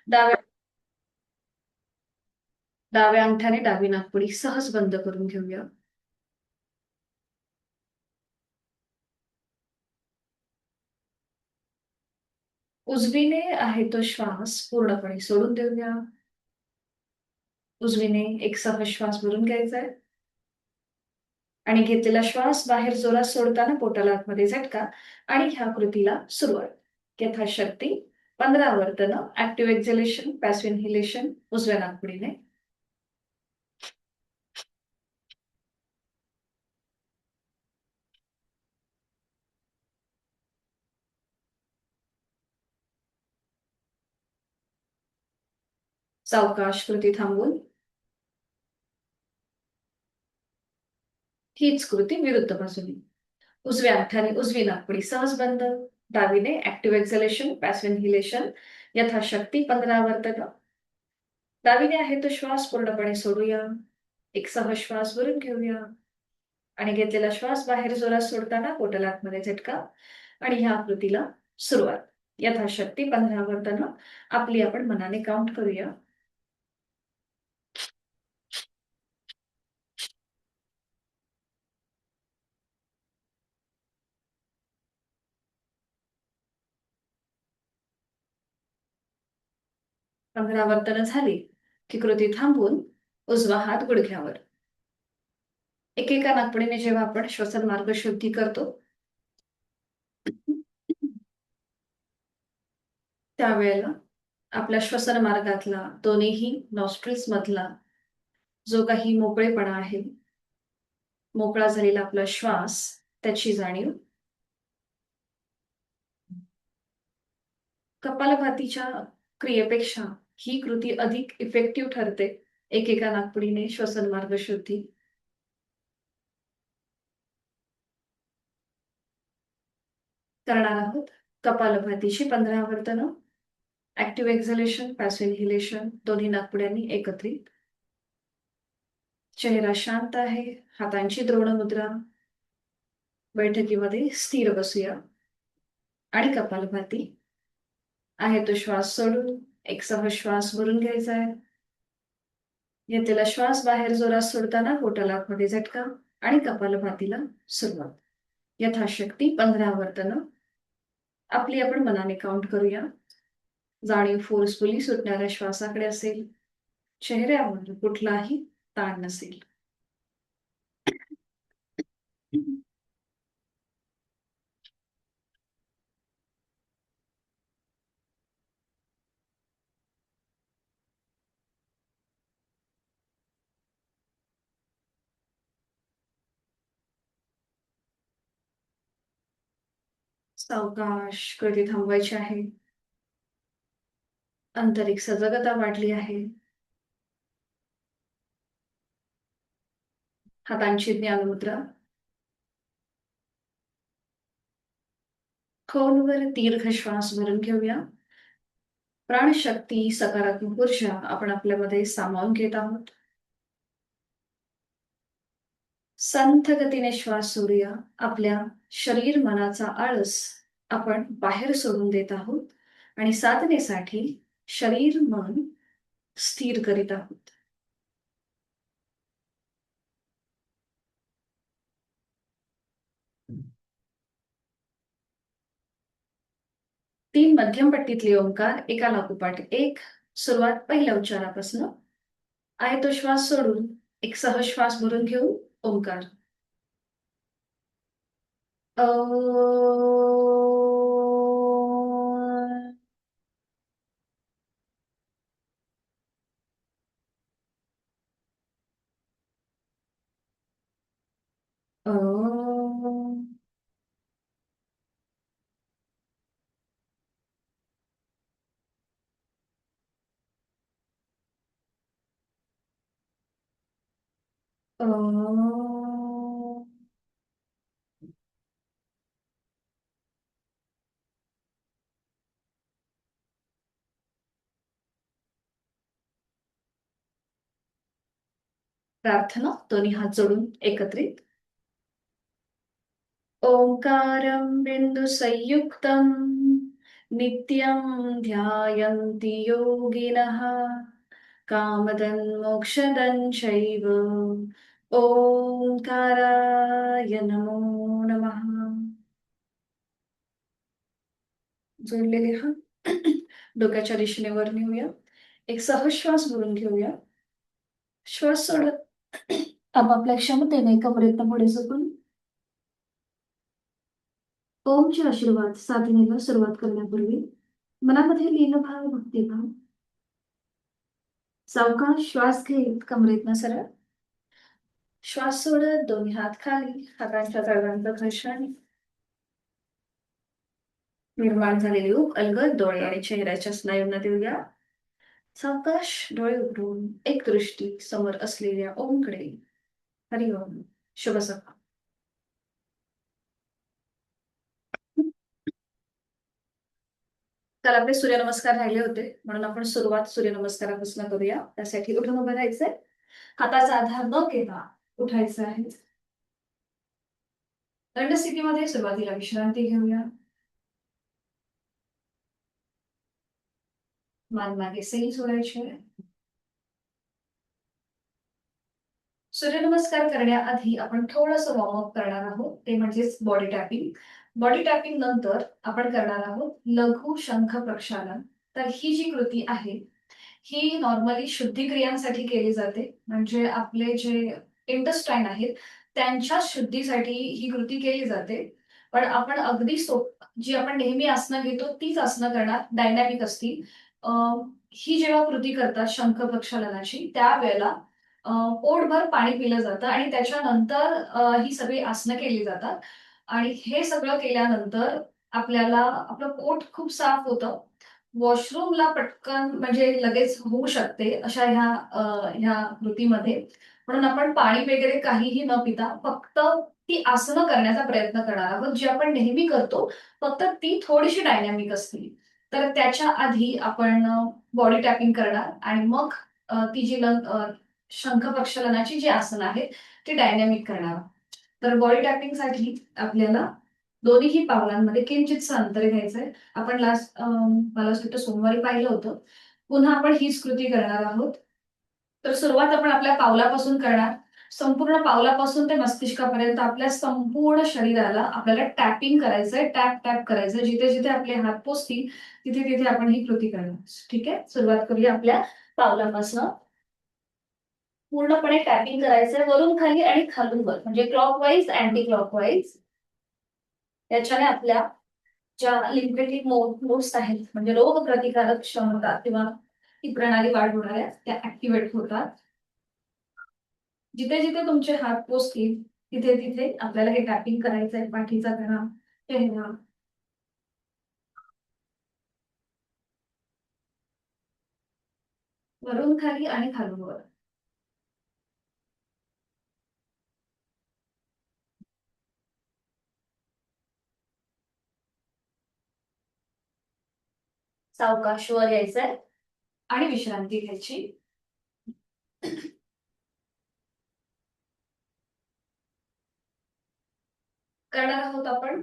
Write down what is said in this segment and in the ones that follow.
डाव्या डाव्या अंगठ्याने डावी नाकपुडी सहज बंद करून घेऊया. उजवीने आहे तो श्वास पूर्णपणे सोडून देऊया. उजवीने एक सहज श्वास भरून घ्यायचा आहे आणि घेतलेला श्वास बाहेर जोरात सोडताना पोटाला आतमध्ये झटका आणि ह्या कृतीला सुरुवात. यथाशक्ती 15 आवर्तनं ऍक्टिव्ह एक्झलेशन, पॅसिव्ह इन्हेलेशन उजव्या नाकपुडीने. सावकाश कृती थांबवून हीच कृती विरुद्ध बाजूने. उजव्या अंगठ्याने उजवी नाकपुडी सहज बंद. डावीने ऍक्टिव्ह एक्झलेशन, पॅसिव्ह इन्हेलेशन यथाशक्ती 15 आवर्तनं. डावीने आहे तो श्वास पूर्णपणे सोडूया. एक सहज श्वास भरून घेऊया आणि घेतलेला श्वास बाहेर जोरात सोडताना पोटाला आतमध्ये झटका आणि ह्या आकृतीला सुरुवात. यथाशक्ती 15 आवर्तनं आपली आपण मनाने काउंट करूया. 15 आवर्तनं झाली की कृती थांबवून उजवा हात गुडघ्यावर. एकेका नाकपुडीने जेव्हा आपण श्वसन मार्ग शुद्धी करतो त्यावेळेला आपल्या श्वसन मार्गातला दोन्ही नॉस्ट्रिल्स मधला जो काही मोकळेपणा आहे, मोकळा झालेला आपला श्वास, त्याची जाणीव. कपालभातीच्या क्रियेपेक्षा ही कृती अधिक इफेक्टिव्ह ठरते. एकेका नाकपुडीने श्वसन मार्ग शुद्धी करणार आहोत. कपालभातीची 15 आवर्तनं, ऍक्टिव्ह एक्झलेशन, पॅसिव्ह इन्हेलेशन दोन्ही नाकपुड्यांनी एकत्रित. चेहरा शांत आहे, हातांची द्रोण मुद्रा. बैठकीमध्ये स्थिर बसूया आणि कपालभाती आहे तो श्वास सोडून एक सहज श्वास भरून घ्यायचा आहे. घेतलेला श्वास बाहेर जोरात सोडताना पोटाला आतमध्ये झटका आणि कपालभातीला सुरुवात. यथाशक्ती 15 आवर्तनं आपली आपण मनाने काउंट करूया. जाणीव फोर्सफुली सुटणाऱ्या श्वासाकडे असेल. चेहऱ्यावर कुठलाही ताण नसेल. सावकाश कृती थांबवायची आहे. आंतरिक सजगता वाढली आहे. हातांची ज्ञानमुद्रा. खोलवर दीर्घ श्वास भरून घेऊया. प्राणशक्ती, सकारात्मक ऊर्जा आपण आपल्यामध्ये सामावून घेत आहोत. संथ गतीने श्वास सोडूया. आपल्या शरीर मनाचा आळस आपण बाहेर सोडून देत आहोत आणि साधनेसाठी शरीर मन स्थिर करीत आहोत. तीन मध्यम पट्टीतले ओंकार एका लागोपाठ एक. सुरुवात पहिल्या उच्चारापासून. आहे तो श्वास सोडून एक सहज श्वास भरून घेऊ. ओंकार. प्रार्थना दोन्ही हात जोडून एकत्रित. ओंकारं बिंदु संयुक्तं नित्यं ध्यायन्ति योगिनः कामदं मोक्षदं चैव ओंकाराय नमो नमः. जोडलेले हात डोक्याच्या दिशेने वर नेऊया. एक सहज श्वास भरून घेऊया. श्वास सोडत आपापल्या क्षमतेने एका प्रयत्न पुढे झोपून ओमचे आशीर्वाद साधनेला सुरुवात करण्यापूर्वी मनामध्ये लीनभाव, भक्तिभाव. सावकाश श्वास घेत कमरेतनं सरळ श्वास सोडत दोन्ही हात खाली, हातांच्या तळव्यांचं घर्षण, निर्माण झालेली ऊब अलगद डोळे आणि चेहऱ्याच्या स्नायूंना देऊया. सावकाश डोळे उघडून एक दृष्टी समोर असलेल्या ओमकडे. हरिओम. शुभ सकाळ. काल आपले सूर्यनमस्कार राहिले होते, म्हणून आपण सुरुवात सूर्यनमस्कारापासून करूया. त्यासाठी उठून उभं राहायचंय. हाताचा आधार न घेता उठायचं आहे. दंड स्थितीमध्ये सुरुवातीला विश्रांती घेऊया. मान मागे सैल सोडायची. सूर्यनमस्कार करण्याआधी आपण थोडंसं वॉर्मअप करणार आहोत, ते म्हणजेच बॉडी टॅपिंग. बॉडी टॅपिंग नंतर आपण करणार आहोत लघु शंख प्रक्षालन. तर ही जी कृती आहे ही नॉर्मली शुद्धिक्रियांसाठी केली जाते. म्हणजे आपले जे इंटेस्टाईन आहेत त्यांच्या शुद्धीसाठी ही कृती केली जाते. पण आपण अगदी जी आपण नेहमी आसनं घेतो तीच आसनं करणार, डायनॅमिक असतील. ही जेव्हा कृती करतात शंख प्रक्षालनाची त्यावेळेला पोटभर पाणी पिलं जातं आणि त्याच्यानंतर ही सगळी आसनं केली जातात. आणि हे सगळं केल्यानंतर आपल्याला आपलं पोट खूप साफ होतं. वॉशरूमला पटकन म्हणजे लगेच होऊ शकते अशा ह्या कृतीमध्ये. म्हणून आपण पाणी वगैरे काहीही न पिता फक्त ती आसनं करण्याचा प्रयत्न करणार आहोत, जी आपण नेहमी करतो. फक्त ती थोडीशी डायनॅमिक असतील. तर त्याच्या आधी आपण बॉडी टॅपिंग करणार आणि मग ती जी शंख प्रक्षालनाची जी आसनं आहेत ती डायनॅमिक करणार. तर बॉडी टॅपिंगसाठी आपल्याला दोन्हीही पावलांमध्ये किंचितसं अंतर घ्यायचंय. आपण मला असं वाटतं सोमवारी पाहिलं होतं. पुन्हा आपण हीच कृती करणार आहोत. तर सुरुवात आपण आपल्या पावलापासून करणार. संपूर्ण पावलापासून ते मस्तिष्कापर्यंत आपल्या संपूर्ण शरीराला आपल्याला टॅपिंग करायचंय, टॅप टॅप करायचंय. जिथे जिथे आपले हात पोचतील तिथे तिथे आपण ही कृती करणार. ठीक आहे, सुरुवात करूया आपल्या पावलापासून. पूर्णपणे टॅपिंग करायचंय वरून खाली आणि खालून वर, म्हणजे क्लॉकवाईज अँटी क्लॉकवाईज. त्याच्याने आपल्या ज्या लिम्फेटिक नोड्स आहेत म्हणजे रोग प्रतिकारक क्षमता किंवा ती प्रणाली वाढवणाऱ्या त्या ऍक्टिव्हेट होतात. जिथे जिथे तुमचे हात पोचतील तिथे तिथे आपल्याला हे टॅपिंग करायचंय. पाठीचा कणा, चेहरा, वरून खाली आणि खालून वर. सावकाश वर यायचंय आणि विश्रांती घ्यायची. करणार आहोत आपण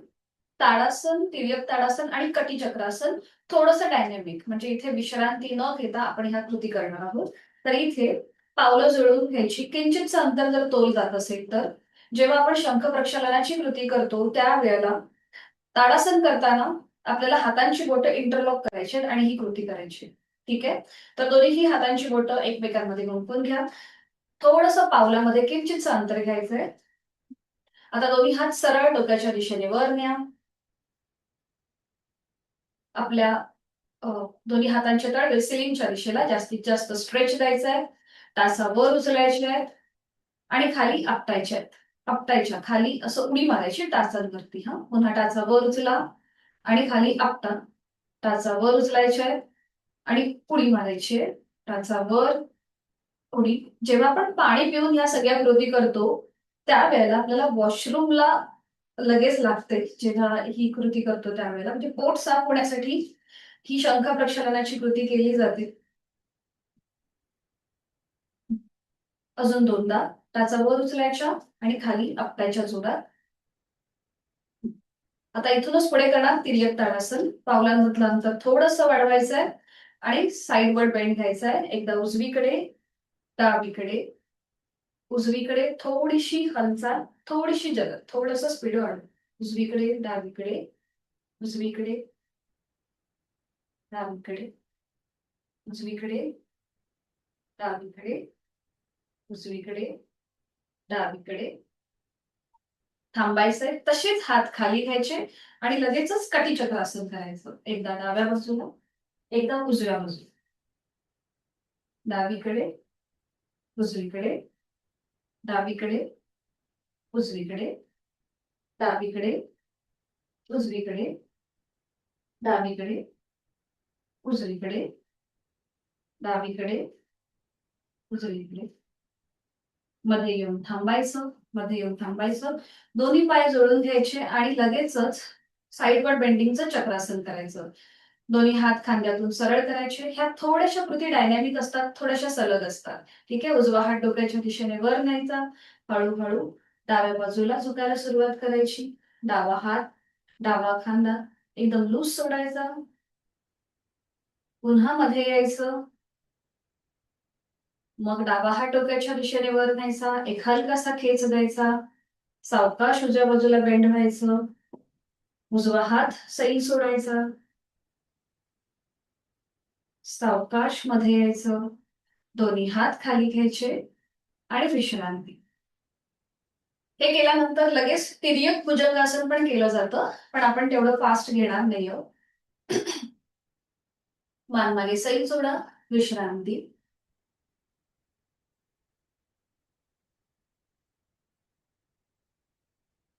ताडासन, तिर्यक ताडासन आणि कटी चक्रासन. थोडंसं डायनॅमिक, म्हणजे इथे विश्रांती न घेता आपण ह्या कृती करणार आहोत. तर इथे पावलं जुळवून घ्यायची. किंचितचं अंतर जर तोल जात असेल तर जेव्हा आपण शंख प्रक्षालनाची कृती करतो त्यावेळेला ताडासन करताना आपल्याला हातांची बोटं इंटरलॉक करायची आणि ही कृती करायची. ठीक आहे, तर दोन्ही हातांची बोटं एकमेकांमध्ये गुंफून घ्या. थोडंसं पावलामध्ये किंचितचं अंतर घ्यायचंय. आता दोन्ही हात सरळ डोक्याच्या दिशेने वर न्या. आपल्या दोन्ही हातांचे तळवे सिलिंगच्या दिशेला जास्तीत जास्त स्ट्रेच द्यायचा आहे. टाचा वर उचलायचे आहेत आणि खाली आपटायचे आहेत. आपटायच्या खाली असं उडी मारायची टाचांवरती. पुन्हा टाचा वर उचला आणि खाली आपटा. टाचा वर उचलायचे आहे आणि उडी मारायची आहे. टाचा वर, उडी. जेव्हा आपण पाणी पिऊन या सगळ्या कृती करतो त्यावेळेला आपल्याला वॉशरूमला लगेच लागते. जेव्हा ही कृती करतो त्यावेळेला म्हणजे पोट साफ होण्यासाठी ही शंख प्रक्षालनाची कृती केली जाते. अजून दोनदा टाचा वर उचलायच्या आणि खाली आपटायच्या जोरात. आता इथूनच पुढे करणार तिर्यक ताडासन. पावलांमधलं अंतर थोडंसं वाढवायचं आहे आणि साईडवर बेंड घ्यायचा आहे. एकदा उजवीकडे, डावीकडे, उजवीकडे, थोडीशी हालचाल, थोडीशी जलद, थोडंसं स्पीड वाढव. उजवीकडे, डावीकडे, उजवीकडे, डावीकडे, उजवीकडे, डावीकडे, उजवीकडे, डावीकडे. थांबायचंय. तसेच हात खाली घ्यायचे आणि लगेचच कटीचक्रासन करायचं. एकदा डाव्या बाजूला, एकदा उजव्या बाजूला. डावीकडे, उजवीकडे, डावीकडे, उजवीकडे, डावीकडे, उजवीकडे, डावीकडे, उजवीकडे, डावीकडे, उजवीकडे. मध्ये येऊन थांबायचं, मध्ये येऊन थांबायचं. दोन्ही पाय जोडून घ्यायचे आणि लगेचच साईडवर बेंडिंगचं चक्रासन करायचं. दोन्ही हात खांद्यातून सरळ करायचे. ह्या थोड्याशा कृती डायनॅमिक असतात, थोड्याशा सलग असतात. ठीक आहे. उजवा हात डोक्याच्या दिशेने वर न्यायचा. हळूहळू डाव्या बाजूला झुकायला सुरुवात करायची. डावा हात, डावा खांदा एकदम लूज सोडायचा. पुन्हा मध्ये यायचं. मग डावा हात डोक्याच्या दिशेने वर न्यायचा. एक हलकासा खेच द्यायचा. सावकाश उजव्या बाजूला बेंड व्हायचं. उजवा हात सैल सोडायचा. सावकाश मध्ये यायचं. दोन्ही हात खाली घ्यायचे आणि विश्रांती. हे केल्यानंतर लगेच तिर्यक भुजंगासन पण केलं जातं, पण आपण तेवढं फास्ट घेणार नाही आहोत. मान मागे सैल सोडा, विश्रांती.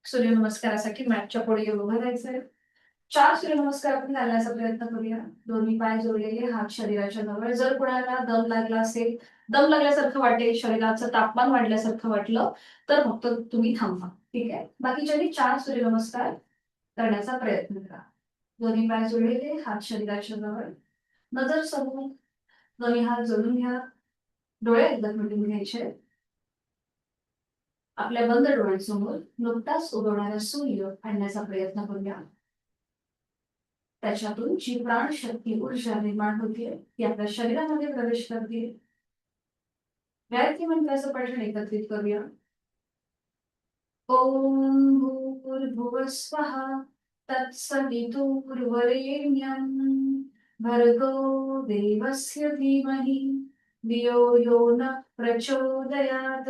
सूर्यनमस्कारासाठी मॅटच्या पुढे येऊन उभं राहायचंय. 4 सूर्यनमस्कार आपण घालण्याचा प्रयत्न करूया. दोन्ही पाय जोडलेले, हात शरीराच्या जवळ. जर कुणाला दम लागला असेल, दम लागल्यासारखं वाटेल, शरीराचं तापमान वाढल्यासारखं वाटलं, तर फक्त तुम्ही थांबा. ठीक आहे. बाकीच्यांनी 4 सूर्यनमस्कार करण्याचा प्रयत्न करा. दोन्ही पाय जोडलेले, हात शरीराच्या जवळ. नजर समोर, दोन्ही हात जोडून घ्या. डोळे एकदा मिटून घ्यायचे. आपल्या बंद डोळ्यांसमोर नुकताच उगवणारा सूर्य आणण्याचा प्रयत्न करूया. त्याच्यातून जी प्राणशक्ती, ऊर्जा निर्माण होते ती आपल्या शरीरामध्ये प्रवेश करते. गायत्री मंत्राचं पठण एकत्रित करूया. ओम भूर्भुवः स्वः तत्सवितुर्वरेण्यं भर्गो देवस्य धीमहि धियो यो नः प्रचोदयात्.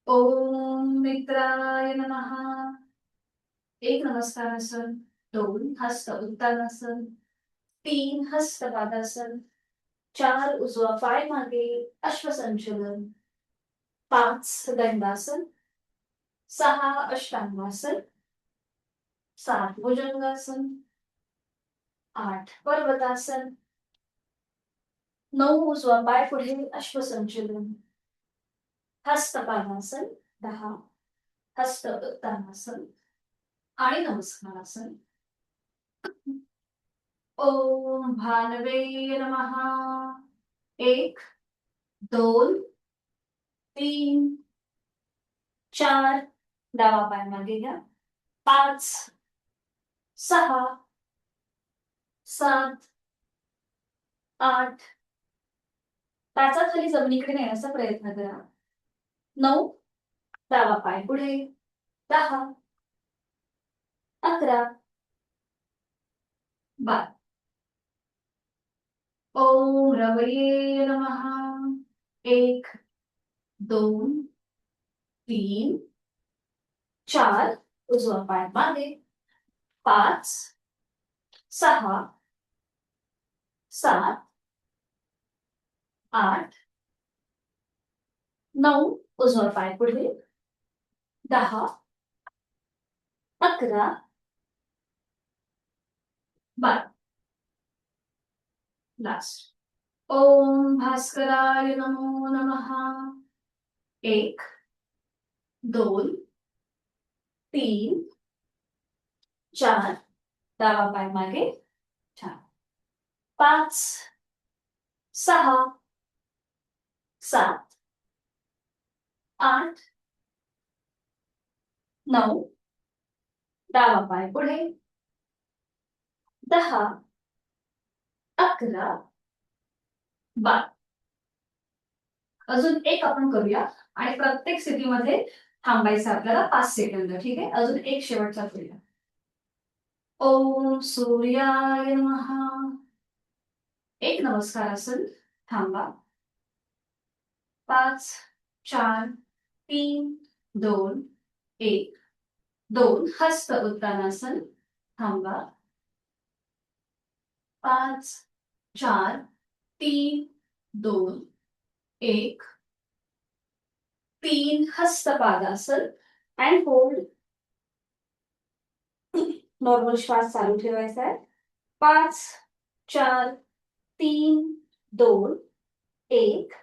ओम मित्राय नमः. एक नमस्कारासन, 2 हस्त उत्तानासन, 3 हस्त पादासन, 4 उजवा पाय मागे अश्वसंचलन, 5 दंडासन, 6 अष्टांगासन, 7 भुजंगासन, 8 पर्वतासन, 9 उजवा पाय पुढे अश्वसंचलन, हस्तपादासन, 10 हस्त उत्तानासन आणि नमस्कारासन. ओम भानवे नमः. 1 2 3 4 डावा पाय मागे घ्या. 5 6 7 8 टाचाखाली जमिनीकडे नेण्याचा प्रयत्न करा. 9 डावा पाय पुढे. 10 11 12. ओम रवये नमः. 1 2 3 4 उजवा पाय मागे. 5 6 7 8 9 उजवा पाय पुढे. 10 11 12. लास्ट. ओम भास्कराय नमो नमः. 1 2 3 4 डावा पाय मागे. 5 6 7 8 9 डावा पाय पुढे, 10, 11, 12. अजून एक आपण करूया आणि प्रत्येक स्थितीमध्ये थांबायचं आपल्याला 5 सेकंद. ठीक आहे, अजून एक शेवटचा करूया. ओम सूर्याय नमः. एक नमस्कार आसन, थांबा. 5, 4, 3, 2, 1. 2 हस्त उत्तानासन, थांबा. 5, 4, 3, 2, 1. 3 हस्त पादासन अँड होल्ड. नॉर्मल श्वास चालू ठेवायचा आहे. 5, 4, 3, 2, 1.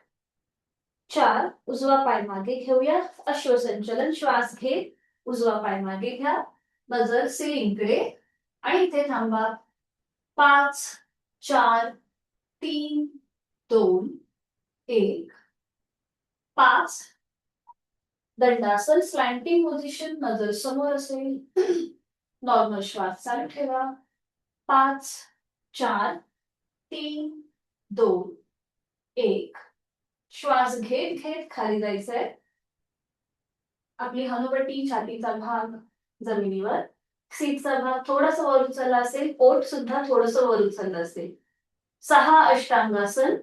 4 उजवा पाय मागे घेऊया. अश्वसंचलन. श्वास घेत उजवा पाय मागे घ्या. नजर सिलिंगकडे आणि इथे थांबा. 5, 4, 3, 2, 1. 5 दंडासन स्लॅन्टिंग पोझिशन. नजर समोर असेल. नॉर्मल श्वास चालू ठेवा. 5, 4, 3, 2, 1. श्वास घेत घेत खाली जायचंय. आपली हनुवटी, छातीचा भाग जमिनीवर. सीटचा भाग थोडासा वर उचलला असेल. पोट सुद्धा थोडस वर उचललं असेल. 6 अष्टांगासन.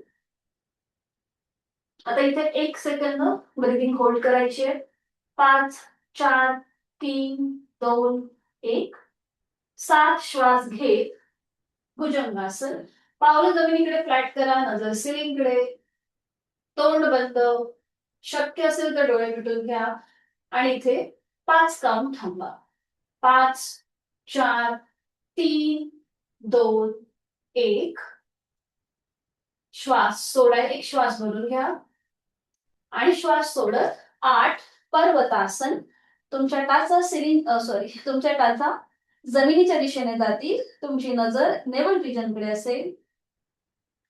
आता इथे 1 सेकंद ब्रिथिंग होल्ड करायची आहे. 5, 4, 3, 2, 1. 7 श्वास घेत भुजंगासन. पावलं जमिनीकडे फ्लॅट करा. नजर सिलिंगकडे. तोंड बंद. शक्य असेल तर डोळे मिटून घ्या आणि इथे 5 काउंट थांबा. 5, 4, 3, 2, 1. श्वास सोडा. एक श्वास भरून घ्या आणि श्वास सोडत 8 पर्वतासन. तुमच्या टाचा तुमच्या टाचा जमिनीच्या दिशेने जातील. तुमची नजर नेवल रिजनकडे असेल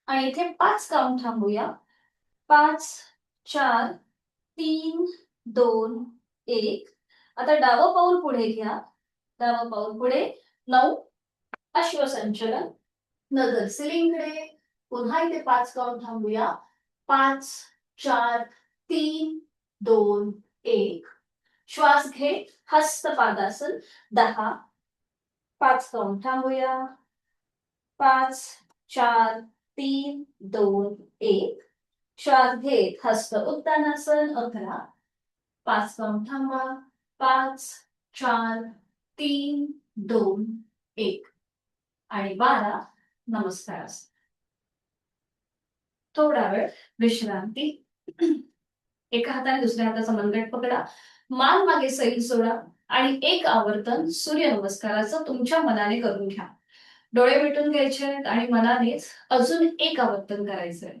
आणि इथे 5 काउंट थांबूया. 5, 4, 3, 2, 1. आता डावं पाऊल पुढे घ्या. डावं पाऊल पुढे. 9 अश्वसंचलन. नजर सिलिंगकडे. पुन्हा इथे 5 काउंट थांबूया. 5, 4, 3, 2, 1. श्वास घेत हस्तपादासन. 10. 5 काउंट थांबूया. 5, 4, 3, 2, 1. श्वास घेत हस्त उत्तानासन. 11. 5 काउंट थांबा. 5, 4, 3, 2, 1. आणि 12 नमस्कार. थोडा वेळ विश्रांती. एका हाताने दुसऱ्या हाताचा मनगट पकडा. मान मागे सैल सोडा आणि एक आवर्तन सूर्यनमस्काराचं तुमच्या मनाने करून घ्या. डोळे मिटून घ्यायचे आहेत आणि मनानेच अजून एक आवर्तन करायचंय.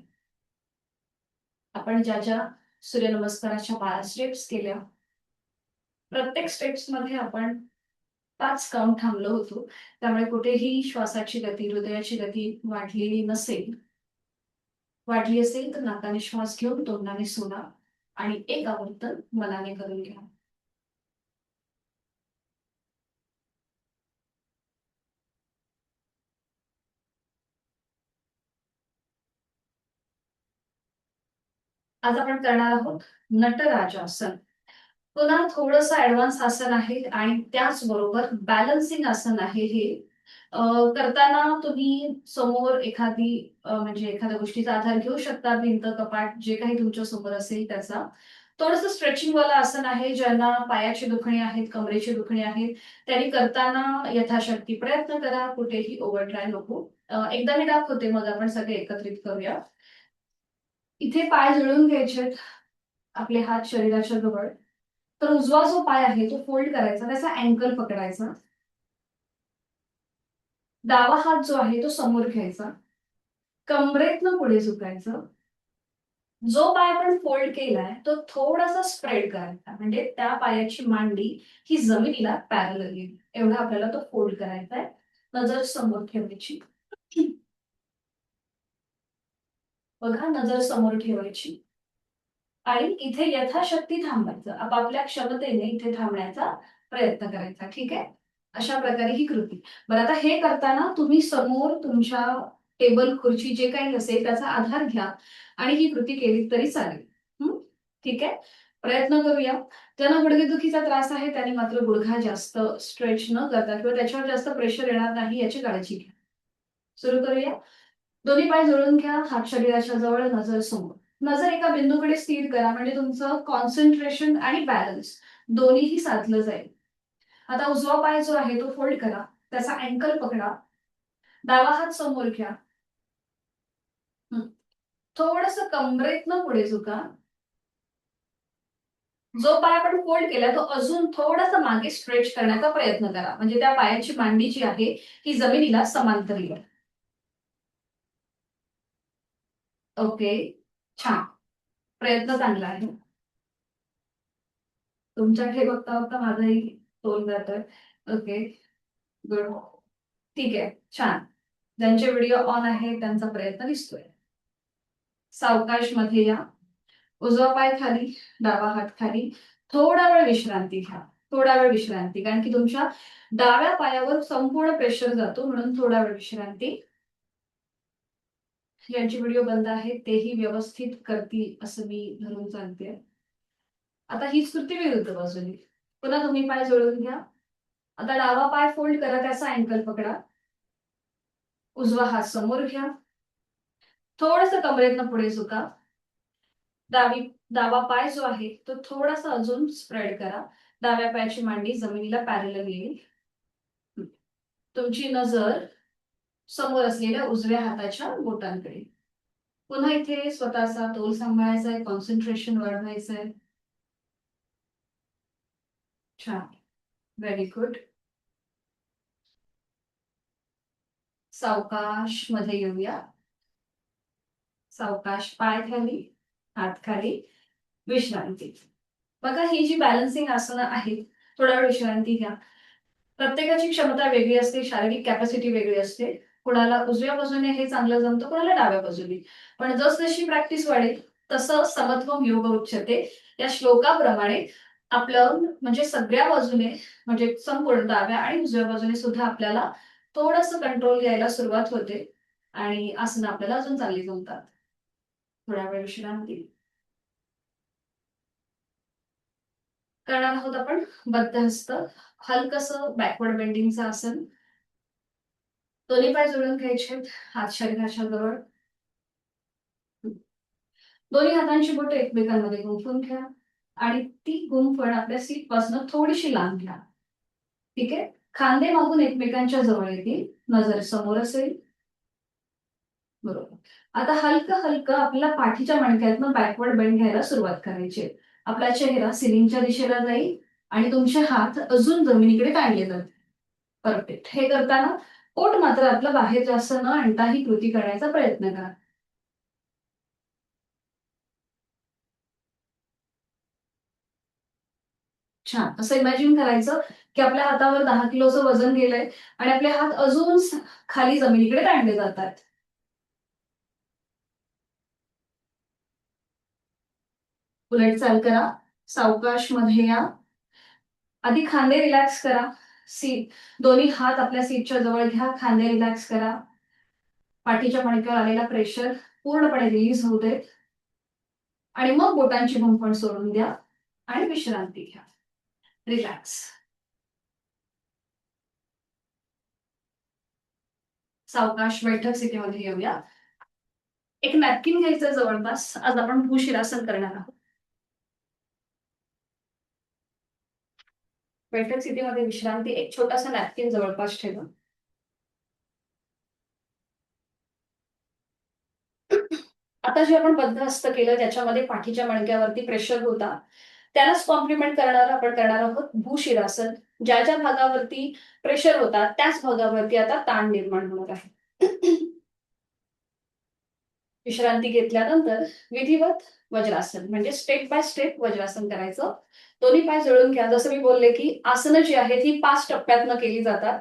आपण ज्या ज्या सूर्यनमस्काराच्या 12 स्टेप्स केल्या, प्रत्येक स्टेप्स मध्ये आपण 5 काउंट थांबलो होतो. त्यामुळे कुठेही श्वासाची गती, हृदयाची गती वाढलेली नसेल. वाढली असेल तर नाकाने श्वास घेऊन तोंडाने सोडा आणि एक आवर्तन मनाने करून घ्या. आज आपण करणार आहोत नटराजासन. पुन्हा थोडंसं ऍडव्हान्स आसन आहे आणि त्याचबरोबर बॅलन्सिंग आसन आहे हे. करताना तुम्ही समोर एखादी म्हणजे एखाद्या गोष्टीचा आधार घेऊ शकता. भिंत, कपाट जे काही तुमच्या समोर असेल त्याचा. थोडंसं स्ट्रेचिंग वाला आसन आहे. ज्यांना पायाची दुखणी आहेत, कमरेची दुखणी आहेत, त्यांनी करताना यथाशक्ती प्रयत्न करा. कुठेही ओव्हर ट्राय नको. एकदा मी दाखवते, मग आपण सगळे एकत्रित करूया. इथे पाय जुळून घ्यायचे. आपले हात शरीराच्या जवळ. तर उजवा जो पाय आहे तो फोल्ड करायचा. त्याचा अँकल पकडायचा. डावा हात जो आहे तो समोर घ्यायचा. कमरेतनं पुढे झुकायचं. जो पाय आपण फोल्ड केलाय तो थोडासा स्प्रेड करायचा. म्हणजे त्या पायाची मांडी ही जमिनीला पॅरलल येईल एवढा आपल्याला तो फोल्ड करायचा आहे. नजर समोर ठेवायची. बघा, नजर समोर ठेवायची आणि इथे यथाशक्ती थांबायचं. आपापल्या क्षमतेने इथे थांबण्याचा प्रयत्न करायचा. ठीक आहे. अशा प्रकारे ही कृती. बरं, आता हे करताना तुम्ही समोर तुमच्या टेबल, खुर्ची जे काही असेल त्याचा आधार घ्या आणि ही कृती केली तरी चालेल. हं? ठीक आहे? प्रयत्न करूया. ज्यांना गुडघेदुखीचा त्रास आहे त्यांनी मात्र गुडघा जास्त स्ट्रेच न करता किंवा त्याच्यावर जास्त प्रेशर येणार नाही याची काळजी घ्या. सुरू करूया. दोन्ही पाय जोडून घ्या, हात शरीराच्या जवळ, नजर समोर. नजर एका बिंदूकडे स्थिर करा म्हणजे तुमचं कॉन्सन्ट्रेशन आणि बॅलन्स दोन्हीही साधलं जाईल. आता उजवा पाय जो आहे तो फोल्ड करा, त्याचा अँकल पकडा, डावा हात समोर घ्या. थोडस कमरेतनं पुढे झुका. जो पाय आपण फोल्ड केला तो अजून थोडासा मागे स्ट्रेच करण्याचा प्रयत्न करा, म्हणजे त्या पायाची मांडी जी आहे ही जमिनीला समांतर येईल. ओके, छान. प्रयत्न चांगला आहे. तुमच्याकडे बघता बघता माझाही तोल जातोय. Okay, good. ठीक आहे, छान. ज्यांचे व्हिडिओ ऑन आहे त्यांचा प्रयत्न दिसतोय. सावकाश मध्ये या. उजवा पाय खाली, डावा हात खाली. थोडा वेळ विश्रांती घ्या. थोडा वेळ विश्रांती, कारण की तुमच्या डाव्या पायावर संपूर्ण प्रेशर जातो, म्हणून थोडा वेळ विश्रांती. ज्यांचे व्हिडिओ बंद आहेत तेही व्यवस्थित करतील असं मी धरून चालते. आता हीच कृती विरुद्ध बाजूने. पुन्हा तुम्ही पाय जोडून घ्या. आता डावा पाय फोल्ड करा, त्याचा अँकल पकडा. उजवा हात समोर घ्या. थोडस कमरेतनं पुढे झुका. डावा पाय जो आहे तो थोडासा अजून स्प्रेड करा. डाव्या पायाची मांडी जमिनीला पॅरलल येईल. तुमची नजर समोर असलेल्या उजव्या हाताच्या बोटांकडे. पुन्हा इथे स्वतःचा तोल सांभाळायचा आहे, कॉन्सन्ट्रेशन वाढवायचं आहे. छान, व्हेरी गुड. सावकाश मध्ये येऊया. सावकाश पाय खाली, हात खाली, विश्रांती. बघा, ही जी बॅलन्सिंग आसनं आहेत, थोडा वेळ विश्रांती घ्या. प्रत्येकाची क्षमता वेगळी असते, शारीरिक कॅपॅसिटी वेगळी असते. कुणाला उजव्या बाजूने हे चांगलं जमतं, कुणाला डाव्या बाजूने. पण जसजशी प्रॅक्टिस वाढेल तसं समत्वम योग उच्यते या श्लोकाप्रमाणे आपलं म्हणजे सगळ्या बाजूने, म्हणजे संपूर्ण डाव्या आणि उजव्या बाजूने सुद्धा आपल्याला थोडंसं कंट्रोल यायला सुरुवात होते आणि आसनं आपल्याला अजून चांगली जमतात. थोडा वेळ विश्रांती. करणार आहोत आपण बद्धहस्त, हलकसं बॅकवर्ड बेंडिंगचं आसन. दोन्ही पाय जोडून घ्यायचे, हात शरीराच्या जवळ. दोन्ही हातांची बोटं एकमेकांमध्ये गुंफून घ्या आणि ती गुंफण आपल्या सीट पासून थोडीशी लांब घ्या. ठीक आहे? खांदे मागून एकमेकांच्या जवळ येतील, नजर समोर असेल. बरोबर. आता हलकं हलकं आपल्याला पाठीच्या मणक्यातनं बॅकवर्ड बेंड घ्यायला सुरुवात करायची. आपला चेहरा सिलिंगच्या दिशेला जाईल आणि तुमचे हात अजून जमिनीकडे ताणले जातील. परफेक्ट. हे करताना पोट मात्र आपलं बाहेर जास्त न आणता ही कृती करण्याचा प्रयत्न करा. छान. असं इमॅजिन करायचं की आपल्या हातावर 10 किलोचं वजन गेलंय आणि आपले हात अजून खाली जमिनीकडे ताणले जातात. उलट चाल करा. सावकाश मध्ये या. आधी खांदे रिलॅक्स करा. सीट, दोन्ही हात आपल्या सीटच्या जवळ घ्या. खांदे रिलॅक्स करा. पाठीच्या मणक्यावर आलेला प्रेशर पूर्णपणे रिलीज होऊ देत आणि मग बोटांची गुंफण सोडून द्या आणि विश्रांती घ्या. रिलॅक्स. सावकाश बैठक स्थितीमध्ये येऊया. एक नॅपकिन घ्यायचं जवळपास. आज आपण भूशिरासन करणार आहोत. बैठक स्थितीमध्ये विश्रांती, एक छोटासा नॅपकिन जवळपास ठेवा. आता जे आपण बद्धहस्त केलं त्याच्यामध्ये पाठीच्या मणक्यावरती प्रेशर होता, त्यालाच कॉम्प्लिमेंट करणार आपण करणार आहोत भूशिरासन. ज्या ज्या भागावरती प्रेशर होता त्याच भागावरती आता ताण निर्माण होणार आहे. विश्रांती घेतल्यानंतर विधिवत वज्रासन म्हणजे स्टेप बाय स्टेप वज्रासन करायचं. दोन्ही पाय जोडून घ्या. जसं मी बोलले की आसनं जी आहेत ही 5 टप्प्यातनं केली जातात.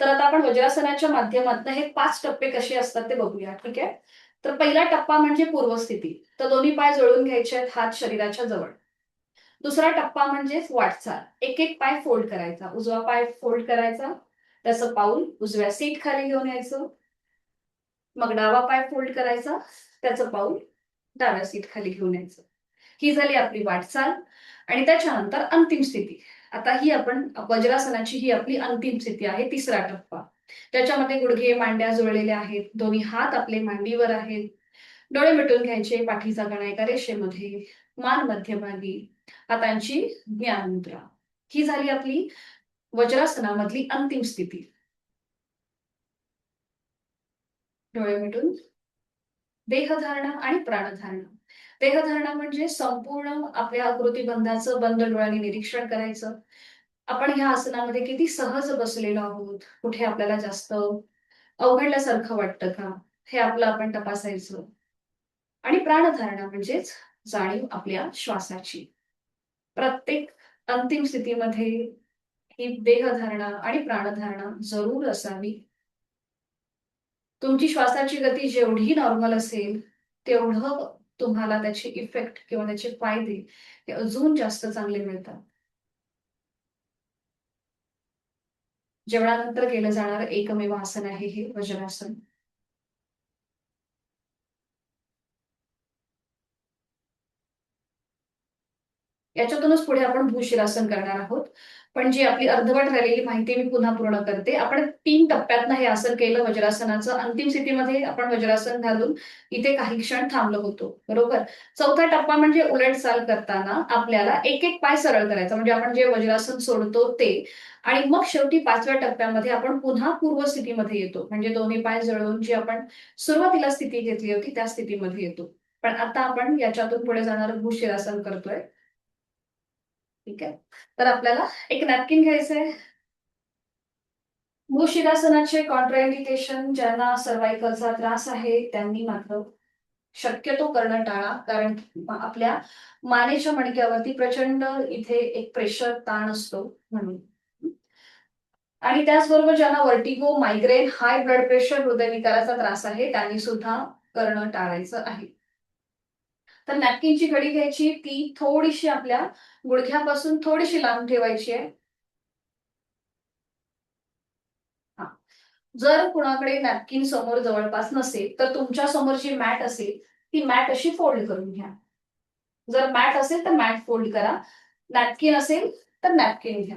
तर आता आपण वज्रासनाच्या माध्यमातून हे 5 टप्पे कसे असतात ते बघूया. ठीक आहे? तर पहिला टप्पा म्हणजे पूर्वस्थिती. तर दोन्ही पाय जोडून घ्यायचे आहेत, हात शरीराच्या जवळ. दुसरा टप्पा म्हणजेच वाटचाल. एक एक पाय फोल्ड करायचा. उजवा पाय फोल्ड करायचा, त्याचं पाऊल उजव्या सीट खाली घेऊन यायचं. मग डावा पाय फोल्ड करायचा, त्याचं पाऊल डाव्या सीट खाली घेऊन यायचं. ही झाली आपली वाटचाल. आणि त्याच्यानंतर अंतिम स्थिती. आता ही आपण वज्रासनाची ही आपली अंतिम स्थिती आहे, तिसरा टप्पा. त्याच्यामध्ये गुडघे मांड्या जुळलेले आहेत, दोन्ही हात आपले मांडीवर आहेत, डोळे मिटून घ्यायचे, पाठीचा कणा एका रेषेमध्ये, मान मध्यभागी, हातांची ज्ञान मुद्रा. ही झाली आपली वज्रासनामधली अंतिम स्थिती. डोळे मिटून देहधारणा आणि प्राणधारणा. देहधारणा म्हणजे संपूर्ण आपल्या आकृतीबंधाचं बंद डोळ्यांनी निरीक्षण करायचं. आपण ह्या आसनामध्ये किती सहज बसलेलो आहोत, कुठे आपल्याला जास्त अवघडल्यासारखं वाटतं का, हे आपलं आपण तपासायचं. आणि प्राणधारणा म्हणजेच जाणीव आपल्या श्वासाची. प्रत्येक अंतिम स्थितीमध्ये ही देहधारणा आणि प्राणधारणा जरूर असावी. तुमची श्वासाची गती जेवढी नॉर्मल असेल तेवढं तुम्हाला त्याचे इफेक्ट किंवा त्याचे फायदे हे अजून जास्त चांगले मिळतात. जेवणानंतर केलं जाणारं एकमेव आसन आहे हे वज्रासन. याच्यातूनच पुढे आपण भूशिरासन करणार आहोत. पण जी आपली अर्धवट राहिलेली माहिती मी पुन्हा पूर्ण करते. आपण 3 टप्प्यातनं हे आसन केलं वज्रासनाचं. अंतिम स्थितीमध्ये आपण वज्रासन घालून इथे काही क्षण थांबलो होतो, बरोबर. चौथा टप्पा म्हणजे उलटचाल करताना आपल्याला एक एक पाय सरळ करायचा, म्हणजे आपण जे वज्रासन सोडतो ते. आणि मग शेवटी 5व्या टप्प्यामध्ये आपण पुन्हा पूर्वस्थितीमध्ये येतो, म्हणजे दोन्ही पाय जळून जी आपण सुरुवातीला स्थिती घेतली होती त्या स्थितीमध्ये येतो. पण आता आपण याच्यातून पुढे जाणारं भूशिरासन करतोय. ठीक आहे. तर आपल्याला एक नॅपकिन घ्यायचंय. भूशिरासनाचे कॉन्ट्राइंडिकेशन ज्यांना सर्व्हायकलचा त्रास आहे त्यांनी मात्र शक्यतो करणं टाळा, कारण आपल्या मानेच्या मणक्यावरती प्रचंड इथे एक प्रेशर ताण असतो म्हणून. आणि त्याचबरोबर ज्यांना vertigo, migraine, high blood pressure, हृदयविकाराचा त्रास आहे त्यांनी सुद्धा करणं टाळायचं आहे. तर नॅपकिनची घडी घ्यायची, ती थोडीशी आपल्या गुडघ्यापासून थोडीशी लांब ठेवायची आहे. हा. जर कुणाकडे नॅपकिन समोर जवळपास नसेल तर तुमच्या समोर जी मॅट असेल ती मॅट अशी फोल्ड करून घ्या. जर मॅट असेल तर मॅट फोल्ड करा, नॅपकिन असेल तर नॅपकिन घ्या.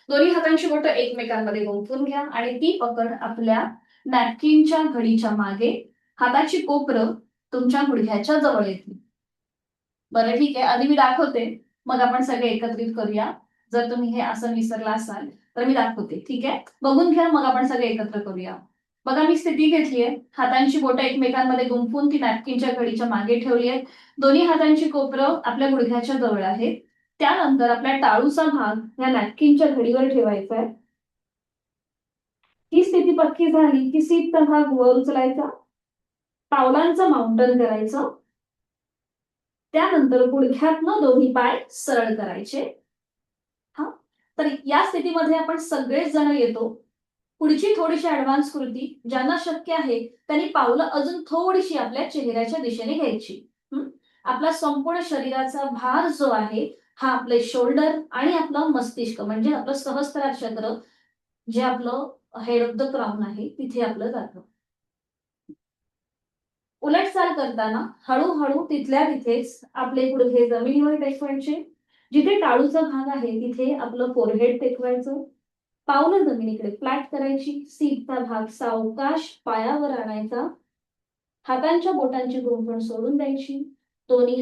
दोन्ही हातांची बोटं एकमेकांमध्ये गुंफून घ्या आणि ती पकड आपल्या नॅपकिनच्या घडीच्या मागे, हाताची कोपरं तुमच्या गुडघ्याच्या जवळ येतील. बरं ठीक आहे, आधी मी दाखवते, मग आपण सगळे एकत्रित करूया. जर तुम्ही हे आसन विसरला असाल तर मी दाखवते, ठीक आहे. बघून घ्या, मग आपण सगळे एकत्र करूया. बघा मी स्थिती घेतलीये, हातांची बोटं एकमेकांमध्ये गुंफून ती नॅपकिनच्या घडीच्या मागे ठेवली आहे. दोन्ही हातांची कोपरं आपल्या गुडघ्याच्या जवळ आहे. त्यानंतर आपल्या टाळूचा भाग या नॅपकिनच्या घडीवर ठेवायचा आहे. ही स्थिती पक्की झाली की सीटचा भाग वर उचलायचा, पावलांचं माउंटन करायचं. त्यानंतर गुडघ्यातनं दोन्ही पाय सरळ करायचे. हा. तर या स्थितीमध्ये आपण सगळेच जण येतो. पुढची थोडीशी ऍडव्हान्स कृती, ज्यांना शक्य आहे त्यांनी पावलं अजून थोडीशी आपल्या चेहऱ्याच्या दिशेने घ्यायची. आपला संपूर्ण शरीराचा भार जो आहे हा आपले शोल्डर आणि आपलं मस्तिष्क म्हणजे आपलं सहस्त्रार चक्र, जे आपलं हेड ऑफ द क्राउन आहे, तिथे आपलं जातं. उलटचाल करताना हळूहळू तिथल्या तिथेच आपले गुडघे जमिनीवर टेकवायचे. जिथे टाळूचा भाग आहे तिथे आपलं फोरहेड टेकवायचं. पावलं जमिनीकडे फ्लॅट करायची. सीटचा भाग सावकाश पायावर आणायचा. हातांच्या बोटांची गुंफण सोडून द्यायची. दोन्ही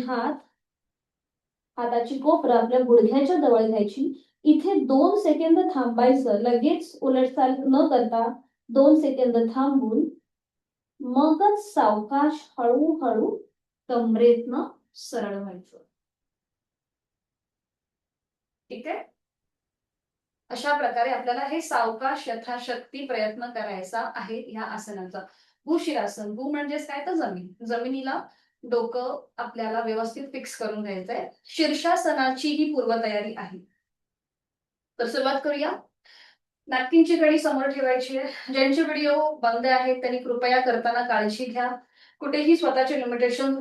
हाताची कोपरं आपल्या गुडघ्याच्या जवळ घ्यायची. इथे 2 सेकंद थांबायचं, लगेच उलटचाल न करता 2 सेकंद थांबून मगच सावकाश हळूहळू कमरेतनं सरळ व्हायचं. ठीक आहे. अशा प्रकारे आपल्याला हे सावकाश यथाशक्ती प्रयत्न करायचा आहे या आसनाचा. भूशिरासन, भू म्हणजेच काय तर जमीन, जमिनीला डोकं आपल्याला व्यवस्थित फिक्स करून घ्यायचंय. शीर्षासनाची ही पूर्वतयारी आहे. तर सुरुवात करूया. नॅपकिनची कडी समोर ठेवायची आहे. ज्यांचे व्हिडिओ बंद आहेत त्यांनी कृपया करताना काळजी घ्या. कुठेही स्वतःचे लिमिटेशन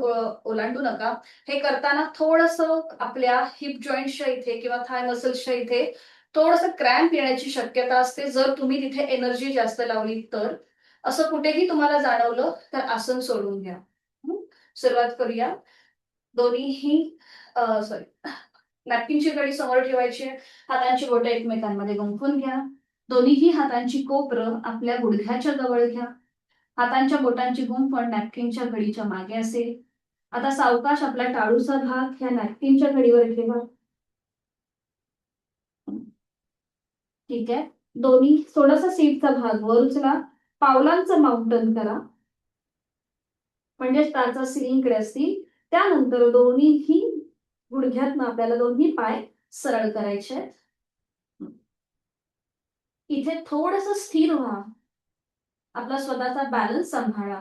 ओलांडू नका. हे करताना थोडंसं आपल्या हिप जॉईंटच्या इथे किंवा थाय मसल्सच्या इथे थोडंसं क्रॅम्प येण्याची शक्यता असते, जर तुम्ही तिथे एनर्जी जास्त लावली तर. असं कुठेही तुम्हाला जाणवलं तर आसन सोडून घ्या. सुरुवात करूया. दोन्हीही सॉरी, नॅपकिनची कडी समोर ठेवायची आहे. हातांची बोटं एकमेकांमध्ये गुंफून घ्या. दोन्हीही हातांची कोपरं आपल्या गुडघ्याच्या जवळ घ्या. हातांच्या बोटांची गुंफण नॅपकिनच्या घडीच्या मागे असेल. आता सावकाश आपला टाळूचा भाग ह्या नॅपकिनच्या घडीवर ठेवा. ठीक आहे. दोन्ही थोडासा सीटचा भाग वर उचला. पावलांचं माउंटन करा. म्हणजेच टाचा सिलिंगकडे असतील. त्यानंतर दोन्हीही गुडघ्यातनं आपल्याला दोन्ही पाय सरळ करायचे आहेत. इथे थोडंसं स्थिर व्हा. आपला स्वतःचा बॅलन्स सांभाळा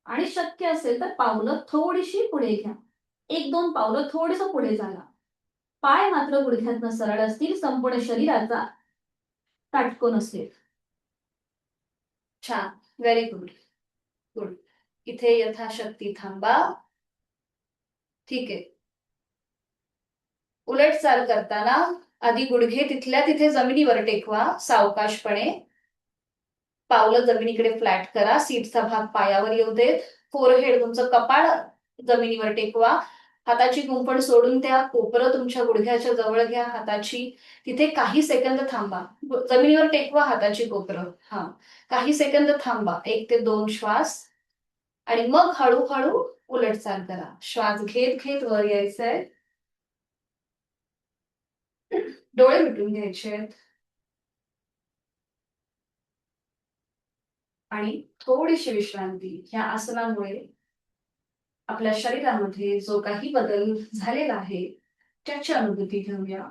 आणि शक्य असेल तर पावलं थोडीशी पुढे घ्या. 1-2 पावलं थोडंसं पुढे जाणा. पाय मात्र गुडघ्यातनं सरळ असतील. संपूर्ण शरीराचा काटकोन असेल. छान. Very good. गुड. इथे यथाशक्ती थांबा. ठीक आहे. उलट चाल करताना आधी गुडघे तिथल्या तिथे जमिनीवर टेकवा सावकाशपणे. पावलं जमिनीकडे फ्लॅट करा. सीटचा भाग पायावर येऊ देत. फोरहेड तुमचं कपाळ जमिनीवर टेकवा. हाताची गुंफण सोडून द्या. कोपरं तुमच्या गुडघ्याच्या जवळ घ्या हाताची. तिथे काही सेकंद थांबा. जमिनीवर टेकवा हाताची कोपरं. हा, काही सेकंद थांबा. 1 ते 2 श्वास आणि मग हळूहळू उलट चाल करा. श्वास घेत घेत वर यायचंय. डोळे मिटून घ्यायचे आणि थोडीशी विश्रांती. ह्या आसनामुळे आपल्या शरीरामध्ये जो काही बदल झालेला आहे त्याची अनुभूती घेऊया.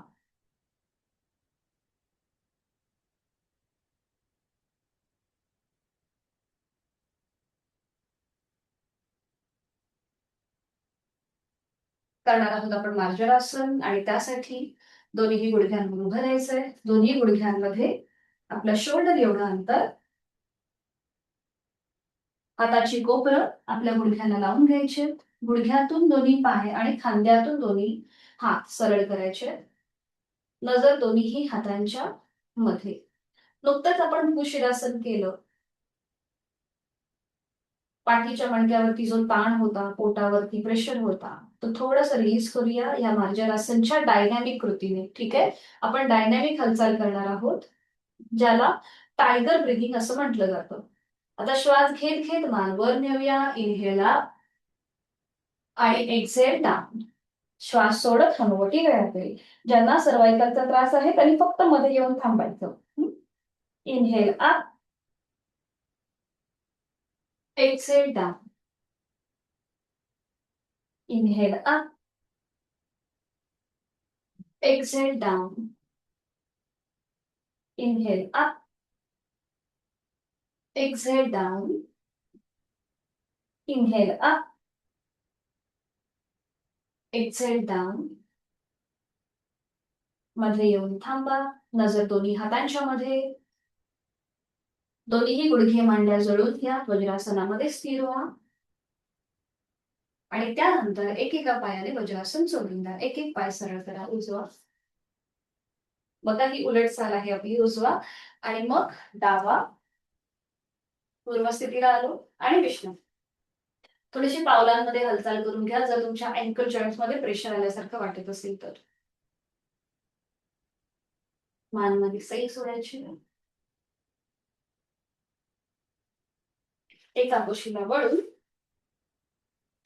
करणार आहोत आपण मार्जरासन आणि त्यासाठी दोन्ही गुडघ्यांवर उभं राहायचंय. दोन्ही गुडघ्यांमध्ये आपलं शोल्डर एवढं अंतर. हाताची कोपरं आपल्या गुडघ्यांना लावून घ्यायचे. गुडघ्यातून दोन्ही पाय आणि खांद्यातून दोन्ही हात सरळ करायचे. नजर दोन्हीही हातांच्या मध्ये. नुकतंच आपण भूशिरासन केलं. पाठीच्या मणक्यावरती जो ताण होता, पोटावरती प्रेशर होता, तो थोडंसं रिलीज करूया या मार्जरासनच्या डायनॅमिक कृतीने. ठीक आहे. आपण डायनॅमिक हालचाल करणार आहोत, ज्याला टायगर ब्रिथिंग असं म्हटलं जातं. आता श्वास घेत घेत मान वर नेऊया. इनहेल अप आणि एक्झेल डाऊन. श्वास सोडत हनुवटी गळ्यात येईल. ज्यांना सर्वाइकलचा त्रास आहे त्यांनी फक्त मध्ये येऊन थांबायचं. Inhale up, exhale down. Inhale up, exhale down. Inhale up, exhale down. Inhale up, exhale down. मध्ये येऊन थांबा. नजर दोन्ही हातांच्या मध्ये. दोन्हीही गुडघे मांड्या जळून घ्या. वज्रासनामध्ये स्थिर व्हा आणि त्यानंतर एकेका पायाने वज्रासन सोडून द्या. एक एक पाय सरळ करा. उजवा. बघा ही उलट चाल आहे आपली. उजवा आणि मग डावा. पूर्वस्थितीला आलो आणि विश्रांती. थोडीशी पावलांमध्ये हालचाल करून घ्या जर तुमच्या अँकल जॉईंट्स मध्ये प्रेशर आल्यासारखं वाटत असेल तर. मानमध्ये सई सोडायची. एका कुशीला वळून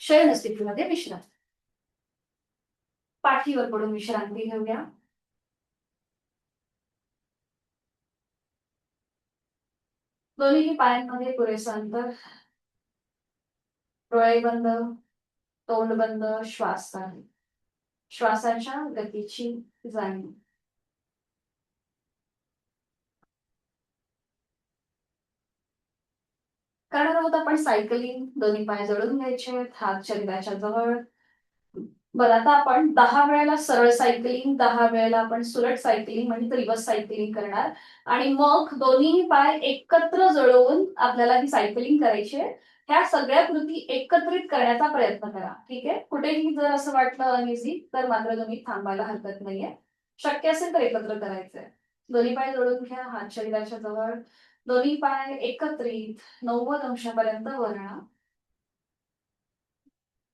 शयन स्थितीमध्ये विश्रांती. पाठीवर पडून विश्रांती घेऊया. दोन्ही पायांमध्ये पुरेसं अंतर. डोळे बंद, तोंड बंद, श्वास चालू. श्वासाच्या गतीची जाणीव. करणार आहोत आपण सायकलिंग. दोन्ही पाय जळून घ्यायचे. हात शरीराच्या जवळ. बरं, आता आपण 10 वेळेला सरळ सायकलिंग, 10 वेळेला आपण सुलट सायकलिंग म्हणजे रिव्हर्स सायकलिंग करणार आणि मग दोन्ही पाय एकत्र जुळवून आपल्याला ही सायकलिंग करायची आहे. ह्या सगळ्या कृती एकत्रित करण्याचा प्रयत्न करा. ठीक आहे, कुठेही जर असं वाटलं अनइझी तर मात्र तुम्ही थांबायला हरकत नाहीये. शक्य असेल तर एकत्र करायचंय. दोन्ही पाय जोडून घ्या, हात शरीराच्या जवळ. दोन्ही पाय एकत्रित 90 अंशापर्यंत वर आणा.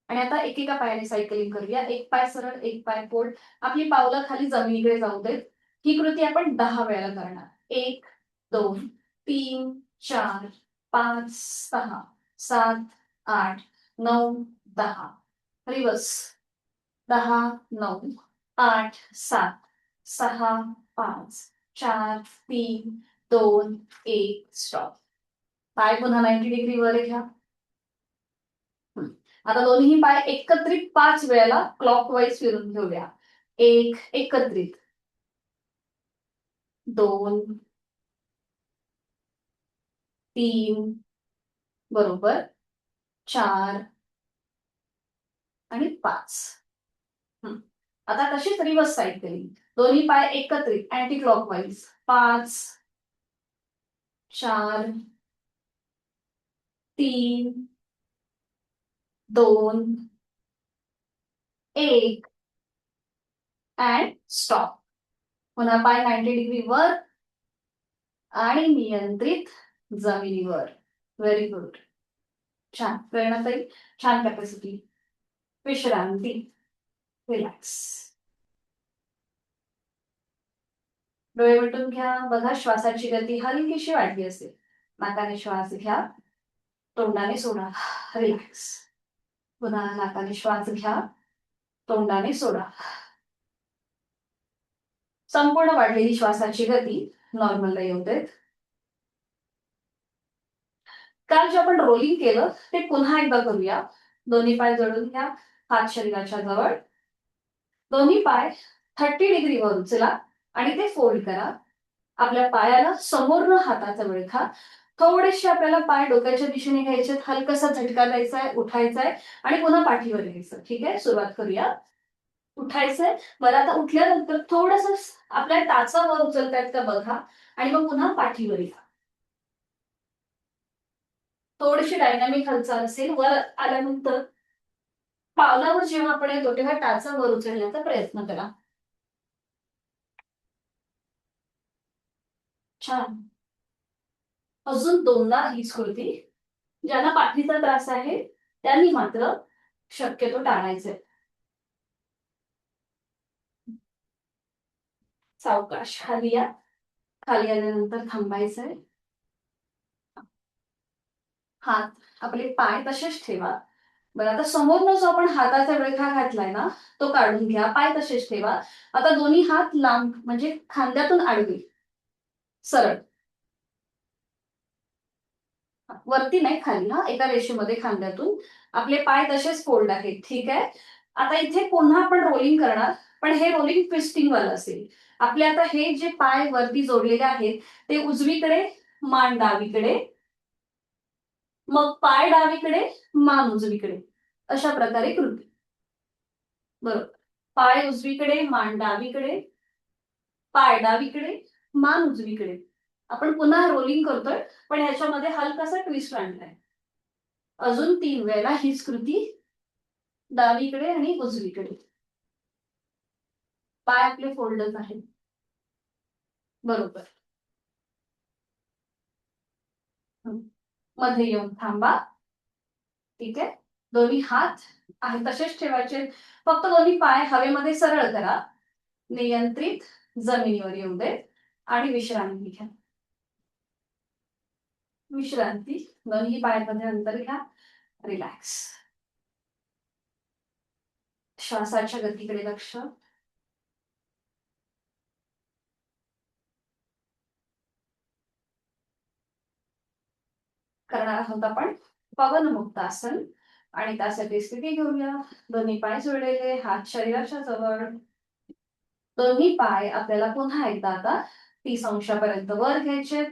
आणि आता एकेका पायाने सायकलिंग करूया. एक पाय सरळ, एक पाय पोट. आपली पावलं खाली जमिनीकडे जाऊ देत. ही कृती आपण 10 वेळा करणार. 1, 2, 3, 4, 5, 6, 7, 8, 9, 10. रिवर्स. 10, 9, 8, 7, 6, 5, 4, 3, 2, 1. स्टॉप. पाय पुन्हा 90 डिग्री वर घ्या. आता दोन्ही पाय एकत्रित 5 वेळेला क्लॉकवाईज फिरून घेऊया. 1 एकत्रित, 2, 3 बरोबर, 4 आणि 5. आता तशीच रिव्हर्स साईड केली. दोन्ही पाय एकत्रित अँटी क्लॉकवाईज. 5, 4, 3, 2, 1 and stop. पुन्हा पाय 90 डिग्री वर आणि नियंत्रित जमिनीवर. Very good. छान प्रेरणाताई, छान कॅपॅसिटी. विश्रांती, रिलॅक्स. डोळे मिटून घ्या. बघा श्वासाची गती हलकीशी वाढली असेल. नाकाने श्वास घ्या, तोंडाने सोडा. रिलॅक्स. पुन्हा नाकाने श्वास घ्या, तोंडाने सोडा. संपूर्ण वाढलेली श्वासाची गती नॉर्मलला येऊ देत. काल जे आपण रोलिंग केलं ते पुन्हा एकदा करूया. दोन्ही पाय जोडून घ्या, हात शरीराच्या जवळ. दोन्ही पाय 30 डिग्री वर उचला आणि ते फोल्ड करा. आपल्या पायाला समोरनं हाताचा विळखा. थोडेसे आपल्याला पाय डोक्याच्या दिशेने घ्यायचे, हलकासा झटका द्यायचा आहे, उठायचा आहे आणि पुन्हा पाठीवर घ्यायचं. ठीक आहे, सुरुवात करूया. उठायचंय. बरं, आता उठल्यानंतर थोडस आपल्या टाचा वर उचलतायत का बघा आणि मग पुन्हा पाठीवर या. थोडीशी डायनामिक हालचाल असेल. वर आल्यानंतर पावलावर जेव्हा आपण येतो तेव्हा टाचा वर उचलण्याचा प्रयत्न करा. छान. अजून दोनदा हीच कृती. ज्यांना पाठीचा त्रास आहे त्यांनी मात्र शक्यतो टाळायचे. सावकाश खाली या. खाली आल्यानंतर थांबायचंय. हात, आपले पाय तसेच ठेवा. बरं, आता समोरनं जो आपण हाताचा विळखा घातलाय ना तो काढून घ्या. पाय तसेच ठेवा. आता दोन्ही हात लांब म्हणजे खांद्यातून आडवे, सरळ. वरती नाही, खाली. हा, एका रेषेमध्ये खांद्यातून. आपले पाय तसेच फोल्ड आहेत. ठीक आहे. आता इथे पुन्हा आपण रोलिंग करणार, पण हे रोलिंग ट्विस्टिंग वाला असेल. आपले आता हे जे पाय वरती जोडलेले आहेत ते उजवीकडे, मान डावीकडे, मग पाय डावीकडे, मान उजवीकडे. अशा प्रकारे कृती. बरोबर. पाय उजवीकडे, मान डावीकडे, पाय डावीकडे, मान उजवीकडे. आपण पुन्हा रोलिंग करतोय, पण ह्याच्यामध्ये हलकासा ट्विस्ट आणलाय. अजून 3 वेळेला हीच कृती डावीकडे आणि उजवीकडे. पाय आपले फोल्डच आहेत. बरोबर. मध्ये येऊन थांबा. ठीक आहे. दोन्ही हात आहे तसेच ठेवायचे. फक्त दोन्ही पाय हवेमध्ये सरळ करा. नियंत्रित जमिनीवर येऊ दे आणि विश्रांती घ्या. विश्रांती. दोन्ही पायामध्ये अंतर घ्या. रिलॅक्स. श्वासाच्या गतीकडे लक्ष. करणार आहोत आपण पवनमुक्त आसन आणि त्यासाठी स्थिती घेऊया. दोन्ही पाय जोडलेले, हात शरीराच्या जवळ. दोन्ही पाय आपल्याला पुन्हा एकदा आता 30 अंशापर्यंत वर घ्यायचे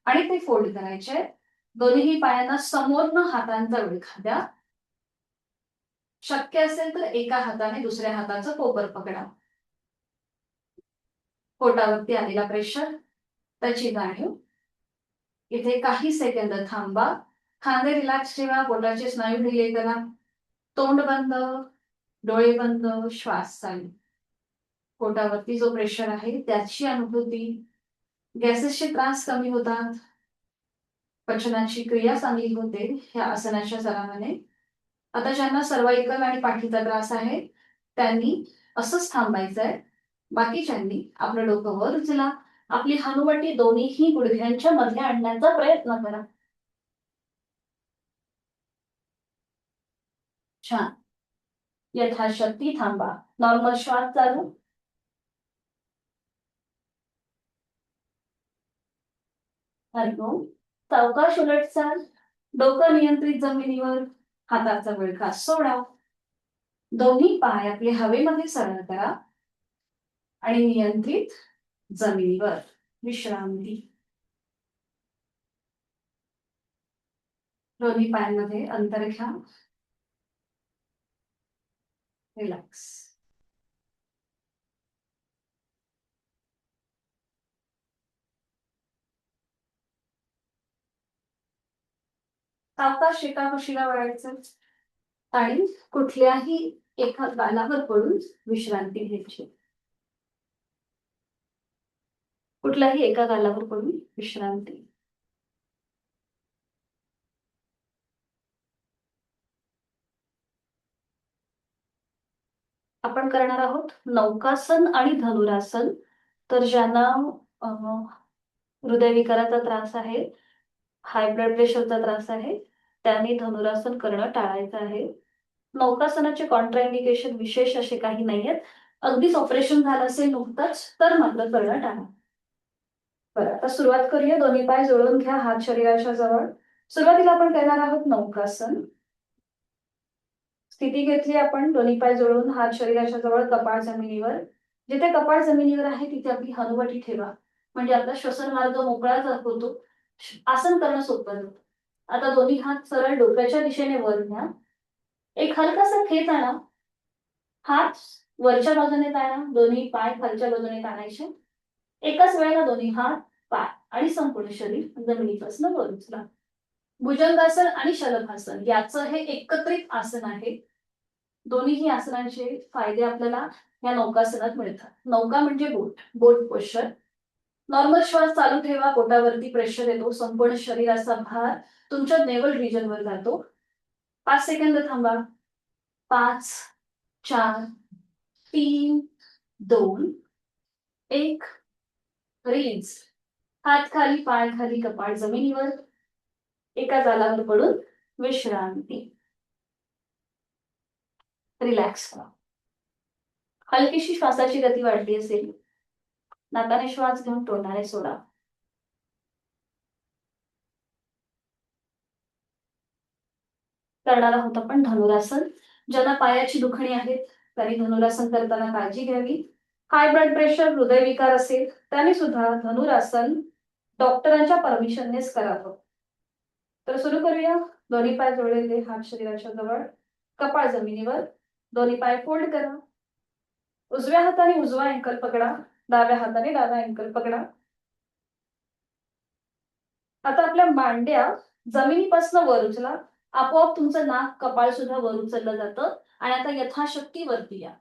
आणि ते फोल्ड करायचे. दोन्ही पायांना समोरनं हातांचा विळखा द्या. शक्य असेल तर एका हाताने दुसऱ्या हाताचं कोपर पकडा. पोटावरती आलेला प्रेशर, त्याची जाणीव. इथे काही सेकंद थांबा. खांदे रिलॅक्स ठेवा, पोटाचे स्नायू ढिले करा. तोंड बंद, डोळे बंद, श्वास चालू. पोटावरती जो प्रेशर आहे त्याची अनुभूती. गॅसेसचे त्रास कमी होतात. पचनाची क्रिया चांगली होते ह्या आसनाच्या सरावाने. आता ज्यांना सर्वाइकल आणि पाठीचा त्रास आहे त्यांनी असंच थांबायचंय. बाकीच्यांनी आपलं डोकं वर उचला. आपली हनुवटी दोन्हीही गुडघ्यांच्या मध्ये आणण्याचा प्रयत्न करा. छान. यथाशक्ती थांबा. नॉर्मल श्वास चालू. हरिओम. सावकाश उलट चाल. डोकं नियंत्रित जमिनीवर. हाताचा विळखा सोडा. दोन्ही पाय आपले हवेमध्ये सरळ करा आणि नियंत्रित जमिनीवर विश्रांती. दोन्ही पायांमध्ये अंतर घ्या. रिलॅक्स. सावकाश एका कुशीला वळायचं आणि कुठल्याही एका गालावर पडून विश्रांती घ्यायची. कुठल्याही एका गालावर पडून विश्रांती. आपण करणार आहोत नौकासन आणि धनुरासन. तर ज्यांना हृदयविकाराचा त्रास आहे, हाय ब्लड प्रेशरचा त्रास आहे, त्यांनी धनुरासन करणं टाळायचं आहे. नौकासनाचे कॉन्ट्राइंडिकेशन विशेष असे काही नाहीयेत. अगदीच ऑपरेशन झालं असेल नुकतंच तर मात्र करणं टाळा. बरं, आता सुरुवात करूया. दोन्ही पाय जोडून घ्या, हात शरीराच्या जवळ. सुरुवातीला आपण करणार आहोत नौकासन. स्थिती घेतली आपण, दोन्ही पाय जोडून हात शरीराच्या जवळ, कपाळ जमिनीवर. जिथे कपाळ जमिनीवर आहे तिथे आपली हनुवटी ठेवा, म्हणजे आपला श्वसन मार्ग मोकळा होतो. आसन करणं सोपं जातं. आता दोन्ही हात सरळ डोक्याच्या दिशेने वर घ्या. एक हलकासा खेच आणा. हात वरच्या बाजूने ताणा, दोन्ही पाय खालच्या बाजूने ताणायचे. एकाच वेळेला दोन्ही हात, पाय आणि संपूर्ण शरीर जमिनीपासून वर उचला. भुजंगासन आणि शलभासन याचं हे एकत्रित आसन आहे. दोन्हीही आसनांचे फायदे आपल्याला या नौकासनात मिळतात. नौका म्हणजे बोट, बोट पोश्चर. नॉर्मल श्वास चालू ठेवा. पोटावरती प्रेशर येतो, संपूर्ण शरीराचा भार तुमच्या नेवल रिजनवर जातो. 5 सेकंद थांबा. 5, 4, 3, 2, 1. रिलीज. हात खाली, पाय खाली, कपाळ जमिनीवर. एका गालावर पडून विश्रांती. रिलॅक्स व्हा. हलकीशी श्वासाची गती वाढली असेल, नाकाने श्वास घेऊन तोंडाने सोडा. करणार आहोत आपण धनुरासन. ज्यांना पायाची दुखणी आहेत त्यांनी धनुरासन करताना काळजी घ्यावी. हाय ब्लड प्रेशर, हृदयविकार असेल त्यांनी सुद्धा धनुरासन डॉक्टरांच्या परमिशननेच करावं. तर सुरू करूया. दोन्ही पाय जोडलेले, हात शरीराच्या जवळ, कपाळ जमिनीवर. दोन्ही पाय फोल्ड करा. उजव्या हाताने उजवा अँकल पकडा, डाव्या हाताने डावा अँकल पकडा. आता आपल्या मांड्या जमिनीपासून वर उचला. आपोआप तुमचं नाक, कपाळ सुद्धा वर उचललं जातं. आणि आता यथाशक्ती वरती या.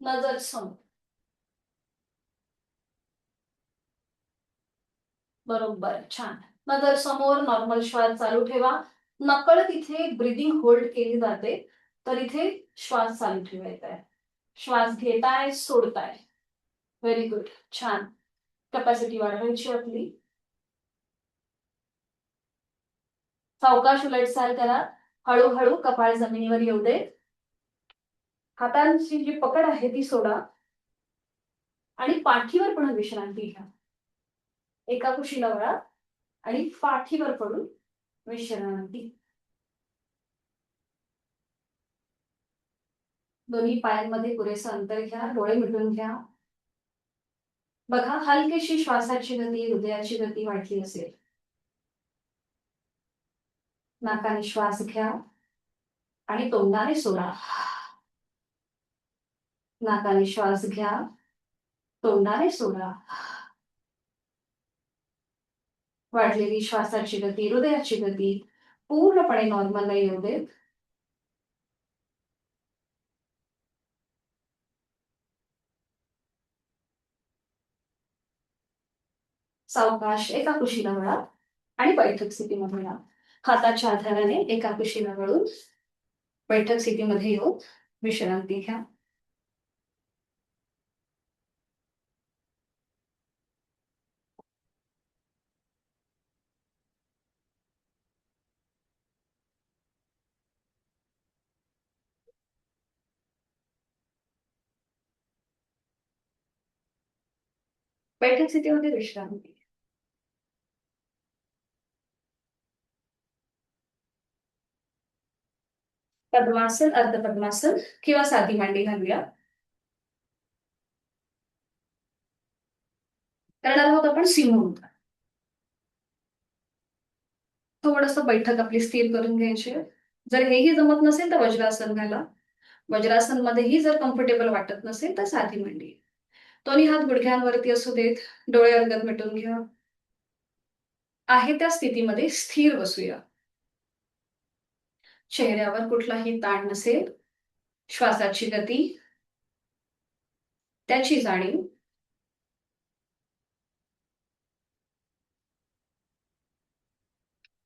नजर समोर. बरोबर, छान. नजर समोर. नॉर्मल श्वास चालू ठेवा. नकळ तिथे ब्रीदिंग होल्ड केली जाते, तर इथे श्वास चालू ठेवायचा आहे. श्वास घेताय, सोडताय. व्हेरी गुड, छान. कॅपॅसिटी वाढवायची आपली. सावकाश उलटचाल करा. हळूहळू कपाळ जमिनीवर येऊ दे. हातांची जी पकड आहे ती सोडा आणि पाठीवर पण विश्रांती घ्या. एका कुशीला वळा आणि पाठीवर पडून विश्रांती. दोन्ही पायांमध्ये पुरेसं अंतर घ्या. डोळे मिटून घ्या. बघा, हलकीशी श्वासाची गती, हृदयाची गती वाढली असेल. नाकाने श्वास घ्या आणि तोंडाने सोडा. नाकाने श्वास घ्या, तोंडाने सोडा. वाढलेली श्वासाची गती, हृदयाची गती पूर्णपणे नॉर्मलला येऊ देत. सावकाश एका कुशीला वळा आणि बैठक स्थितीमध्ये या. हाताच्या आधाराने एका कुशीला वळून बैठक स्थितीमध्ये येऊन विश्रांती घ्या. बैठक स्थितीमध्ये विश्रांती. पद्मासन, अर्धपद्मासन किंवा साधी मांडी घालूया. करणार आहोत आपण सिंहमुद्रा. थोडंसं बैठक आपली स्थिर करून घ्यायची. जर हेही जमत नसेल तर वज्रासन घाला. वज्रासन मध्येही जर कम्फर्टेबल वाटत नसेल तर साधी मांडी. दोन्ही हात गुडघ्यांवरती असू देत. डोळे अर्गत मिटून घ्या. आहे त्या स्थितीमध्ये स्थिर बसूया. चेहऱ्यावर कुठलाही ताण नसेल. श्वासाची गती, त्याची जाणीव.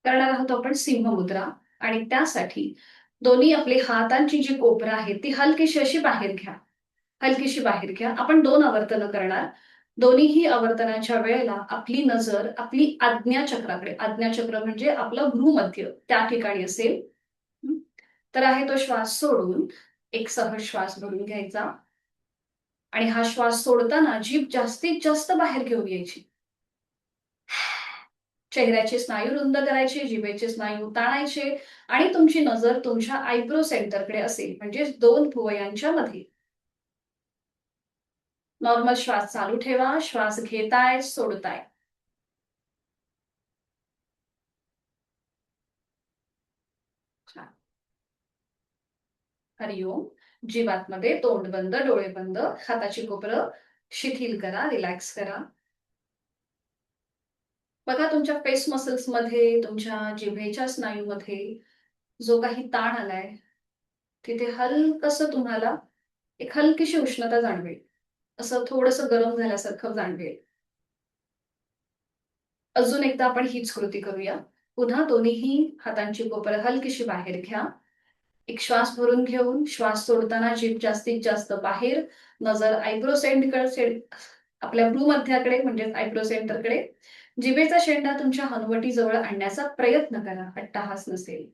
करणार आहोत आपण सिंहमुद्रा आणि त्यासाठी दोन्ही आपले हातांची जी कोपरं आहेत ती हलकीशी अशी बाहेर घ्या. हलकीशी बाहेर घ्या. आपण 2 आवर्तनं करणार. दोन्हीही आवर्तनाच्या वेळेला आपली नजर आपली आज्ञाचक्राकडे, आज्ञाचक्र म्हणजे आपलं भ्रूमध्य त्या ठिकाणी असेल. तर आहे तो श्वास सोडून एक सहज श्वास भरून घ्यायचा आणि हा श्वास सोडताना जीभ जास्तीत जास्त बाहेर घेऊन यायची. चेहऱ्याचे स्नायू रुंद करायचे, जिभेचे स्नायू ताणायचे आणि तुमची नजर तुमच्या आयब्रो सेंटरकडे असेल, म्हणजे 2 भुवयांच्या मध्ये. नॉर्मल श्वास चालू ठेवा. श्वास घेताय, सोडताय. हरिओम. जीवातमध्ये तोंड बंद, डोळे बंद, हाताची कोपरं शिथिल करा, रिलॅक्स करा. बघा तुमच्या फेस मसल्स मध्ये, तुमच्या जिभेच्या स्नायूमध्ये जो काही ताण आलाय तिथे हलकसं तुम्हाला एक हलकीशी उष्णता जाणवेल. असं थोडंसं गरम झाल्यासारखं जाणवेल. अजून एकदा आपण हीच कृती करूया. पुन्हा दोन्हीही हातांची कोपरं हलकीशी बाहेर घ्या. एक श्वास भरून घेऊन श्वास सोडताना जीभ जास्तीत जास्त बाहेर. नजर आयब्रो सेंटरकडे, आपल्या भ्रूमध्याकडे म्हणजे आयब्रो सेंटरकडे. जिभेचा शेंडा तुमच्या हनवटीजवळ आणण्याचा प्रयत्न करा. अट्टहास नसेल.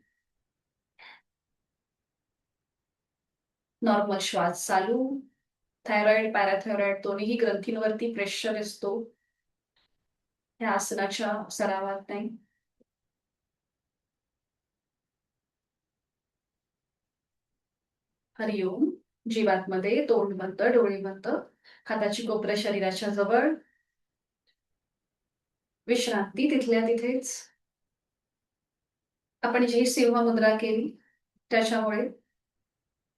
नॉर्मल श्वास चालू. थायरॉइड, पॅराथायरॉइड दोन्ही ग्रंथींवरती प्रेशर असतो या आसनाच्या सरावात नाही. हरिओम. जीवातमध्ये तोंड बंद, डोळे बंद, हाताची कोपरं शरीराच्या जवळ. विश्रांती तिथल्या तिथेच. आपण जी सिंहमुद्रा केली त्याच्यामुळे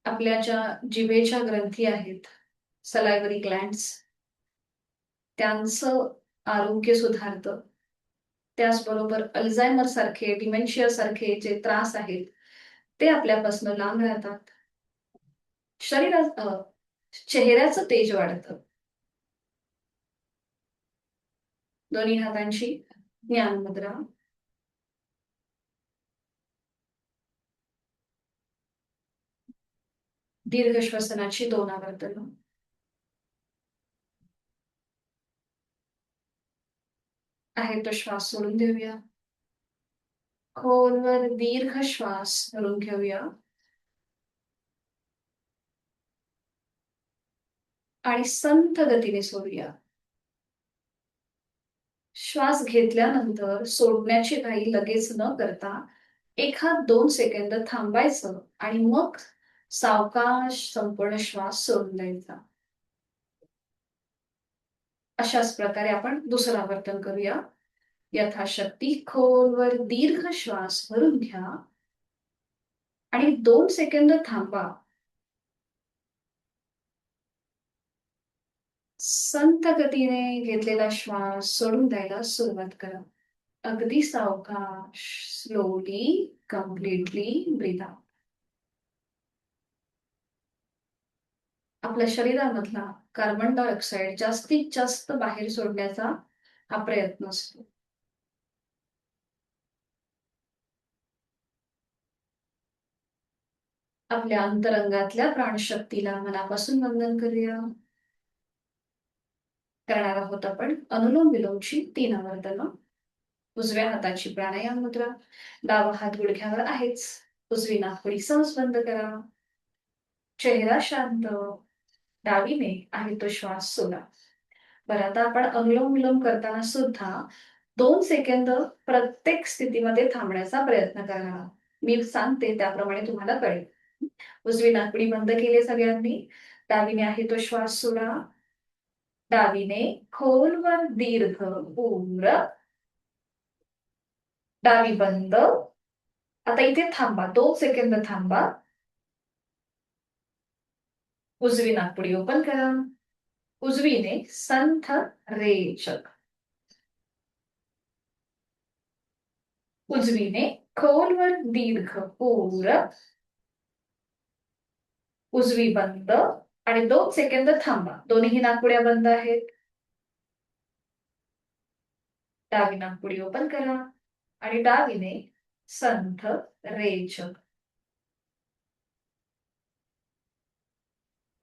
आपल्या ज्या जिभेच्या ग्रंथी आहेत, सलायवरी ग्लँड्स, त्यांचं आरोग्य सुधारतं. त्याचबरोबर अल्झायमर सारखे, डिमेन्शिया सारखे जे त्रास आहेत ते आपल्यापासून लांब राहतात. चेहऱ्याचं तेज वाढतं. दोन्ही हातांची ज्ञान मुद्रा. दीर्घ श्वसनाची 2 आवर्तनं. आहे तो श्वास सोडून देऊया. खोलवर दीर्घ श्वास भरून घेऊया आणि संथ गतीने सोडूया. श्वास घेतल्यानंतर सोडण्याची घाई लगेच न करता 1-2 सेकंद थांबायचं आणि मग सावकाश संपूर्ण श्वास सोडून द्यायचा. अशाच प्रकारे आपण दुसरं आवर्तन करूया. यथाशक्ती खोलवर दीर्घ श्वास भरून घ्या आणि 2 सेकंद थांबा. संथ गतीने घेतलेला श्वास सोडून द्यायला सुरुवात करा. अगदी सावकाश, स्लोली, कम्प्लिटली ब्रीथ आउट. आपल्या शरीरामधला कार्बन डायऑक्साईड जास्तीत जास्त बाहेर सोडण्याचा हा प्रयत्न असतो. आपल्या अंतरंगातल्या प्राणशक्तीला मनापासून वंदन करूया. करणार आहोत आपण अनुलोम विलोमची 3 आवर्तनं. उजव्या हाताची प्राणायाम मुद्रा. डावा हात गुडघ्यावर आहेच. उजवी नाकपुडी सहज बंद करा. चेहरा शांत. डावीने आहे तो श्वास सोडा. बरं, आता आपण अनुलोम विलोम करताना सुद्धा 2 सेकंद प्रत्येक स्थितीमध्ये थांबण्याचा प्रयत्न करणार आहोत. मी सांगते त्याप्रमाणे तुम्हाला कळेल. उजवी नाकपुडी बंद केली सगळ्यांनी. डावीने आहे तो श्वास सोडा. डावीने खोलवर दीर्घ पूर्ण. डावी बंद. आता इथे थांबा, 2 सेकंद थांबा. उजवी नाकपुडी ओपन करा. उजवीने संथ रेचक. उजवीने खोलवर दीर्घ पूरक. उजवी बंद आणि 2 सेकंद थांबा. दोन्ही नाकपुड्या बंद आहेत. डावी नाकपुडी ओपन करा आणि डावीने संथ रेचक.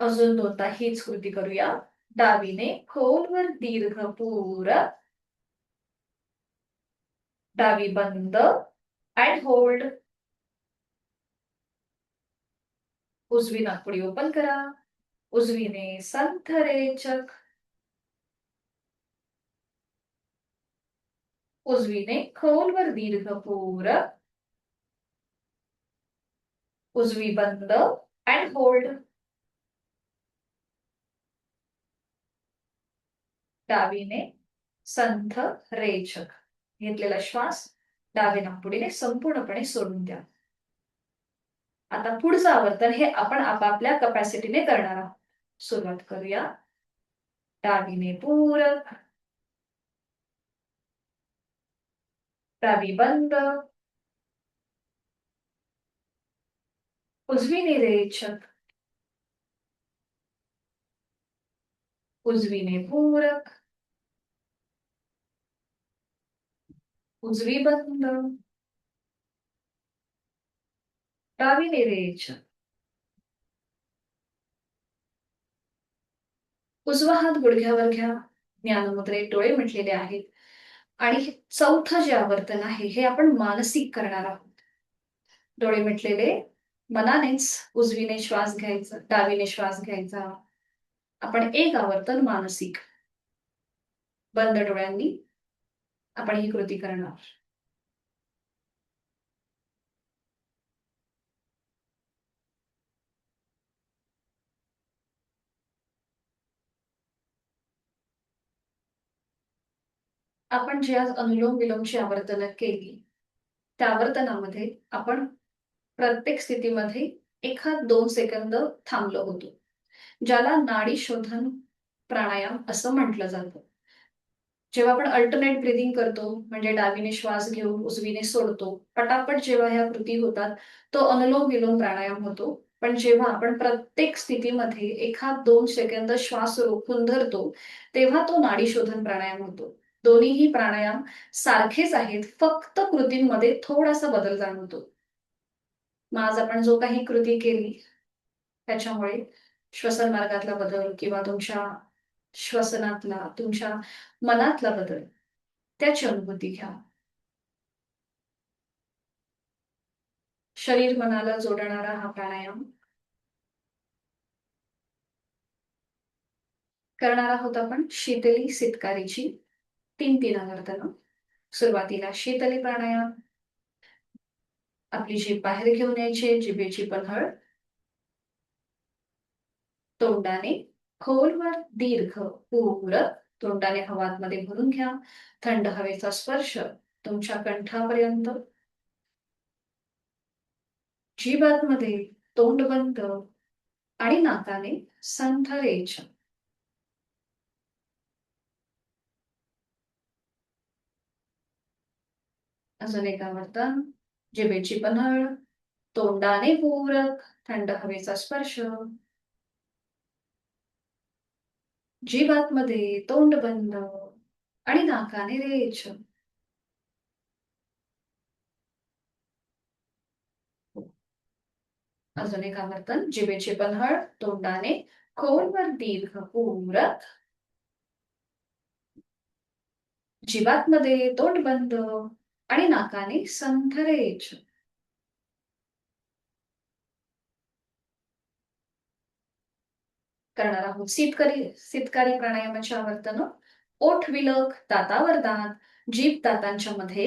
अजून दोनदा हीच कृती करूया. डावीने खोलवर दीर्घ पूरक. डावी बंद अँड होल्ड. उजवी नाकपुडी ओपन करा. उजवीने संथ रेचक. उजवीने खोलवर दीर्घ पूरक. उजवी बंद अँड होल्ड. डावीने संथ रेचक. घेतलेला श्वास डावे नाकपुडीने संपूर्णपणे सोडून द्या. आता पुढचं आवर्तन हे आपण आपापल्या कपॅसिटीने करणार आहोत. सुरुवात करूया. डावीने पूरक. डावी बंद. उजवीने रेचक. उजवीने पूरक. उजवी बंद. डावीने रेचक. उजवा हात गुडघ्यावर घ्या. ज्ञानमुद्रेत डोळे मिटलेले आहेत. आणि चौथं जे आवर्तन आहे हे आपण मानसिक करणार आहोत. डोळे मिटलेले, मनानेच उजवीने श्वास घ्यायचा, डावीने श्वास घ्यायचा. आपण एक आवर्तन मानसिक बंद डोळ्यांनी आपण ही कृती करणार. आपण जे आज अनुलोम विलोमची आवर्तनं केली त्या आवर्तनामध्ये आपण प्रत्येक स्थितीमध्ये 1-2 सेकंद थांबलो होतो, ज्याला नाडी शोधन प्राणायाम असं म्हटलं जातं. जेव्हा आपण अल्टरनेट ब्रिदिंग करतो, म्हणजे डावीने श्वास घेऊन उजवीने सोडतो, पटापट जेव्हा ह्या कृती होतात तो अनुलोम विलोम प्राणायाम होतो. पण जेव्हा आपण प्रत्येक स्थितीमध्ये 1-2 सेकंद श्वास रोखून धरतो तेव्हा तो नाडी शोधन प्राणायाम होतो. दोन्हीही प्राणायाम सारखेच आहेत, फक्त कृतींमध्ये थोडासा बदल जाणवतो. मग आज आपण जो काही कृती केली त्याच्यामुळे श्वसन मार्गातला बदल किंवा तुमच्या श्वसनातला, तुमच्या मनातला बदल, त्याची अनुभूती घ्या. शरीर मनाला जोडणारा हा प्राणायाम करणार आहोत आपण शीतली सितकारीची 3 आवर्तनं. सुरुवातीला शीतली प्राणायाम. आपली जीभ बाहेर घेऊन यायची, जिभेची पन्हळ तोंडाने खोलवर दीर्घ पूरक. तोंडाने हवा आतमध्ये भरून घ्या. थंड हवेचा स्पर्श तुमच्या कंठापर्यंत. जीभातमध्ये तोंड बंद आणि नाकाने संथरेच. अजून एक आवर्तन. जिभेची पन्हळ, तोंडाने पूरक, थंड हवेचा स्पर्श. जीभातमध्ये तोंड बंद आणि नाकाने रेच. अजून एक आवर्तन. जिभेची पन्हळ, तोंडाने खोलवर दीर्घ पूरक. जीभातमध्ये तोंड बंद आणि नाकाने संथरेच. करणार आहोत शीतकारी प्राणायामाची आवर्तन. ओठ विलक, दातावर दात, जीभ दातांच्या मध्ये,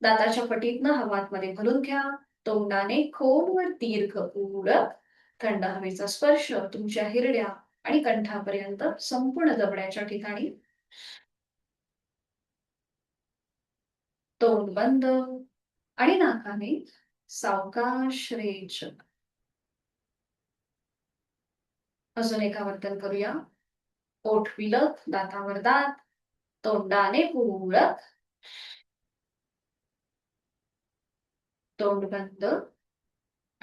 दाताच्या पटीतनं हवा आतमध्ये भरून घ्या. तोंडाने खोलवर दीर्घ पूरक, थंड हवेचा स्पर्श तुमच्या हिरड्या आणि कंठापर्यंत संपूर्ण जबड्याच्या ठिकाणी. तोंड बंद आणि नाकाने सावकाश रेच. अजून एक आवर्तन करूया. ओठ विलक, दातावर दात, तोंडाने पूरक, तोंड बंद